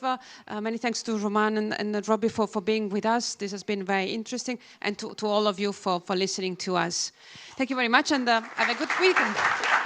Many thanks to Roman and Robbie for being with us. This has been very interesting, and to all of you for listening to us. Thank you very much, and have a good weekend.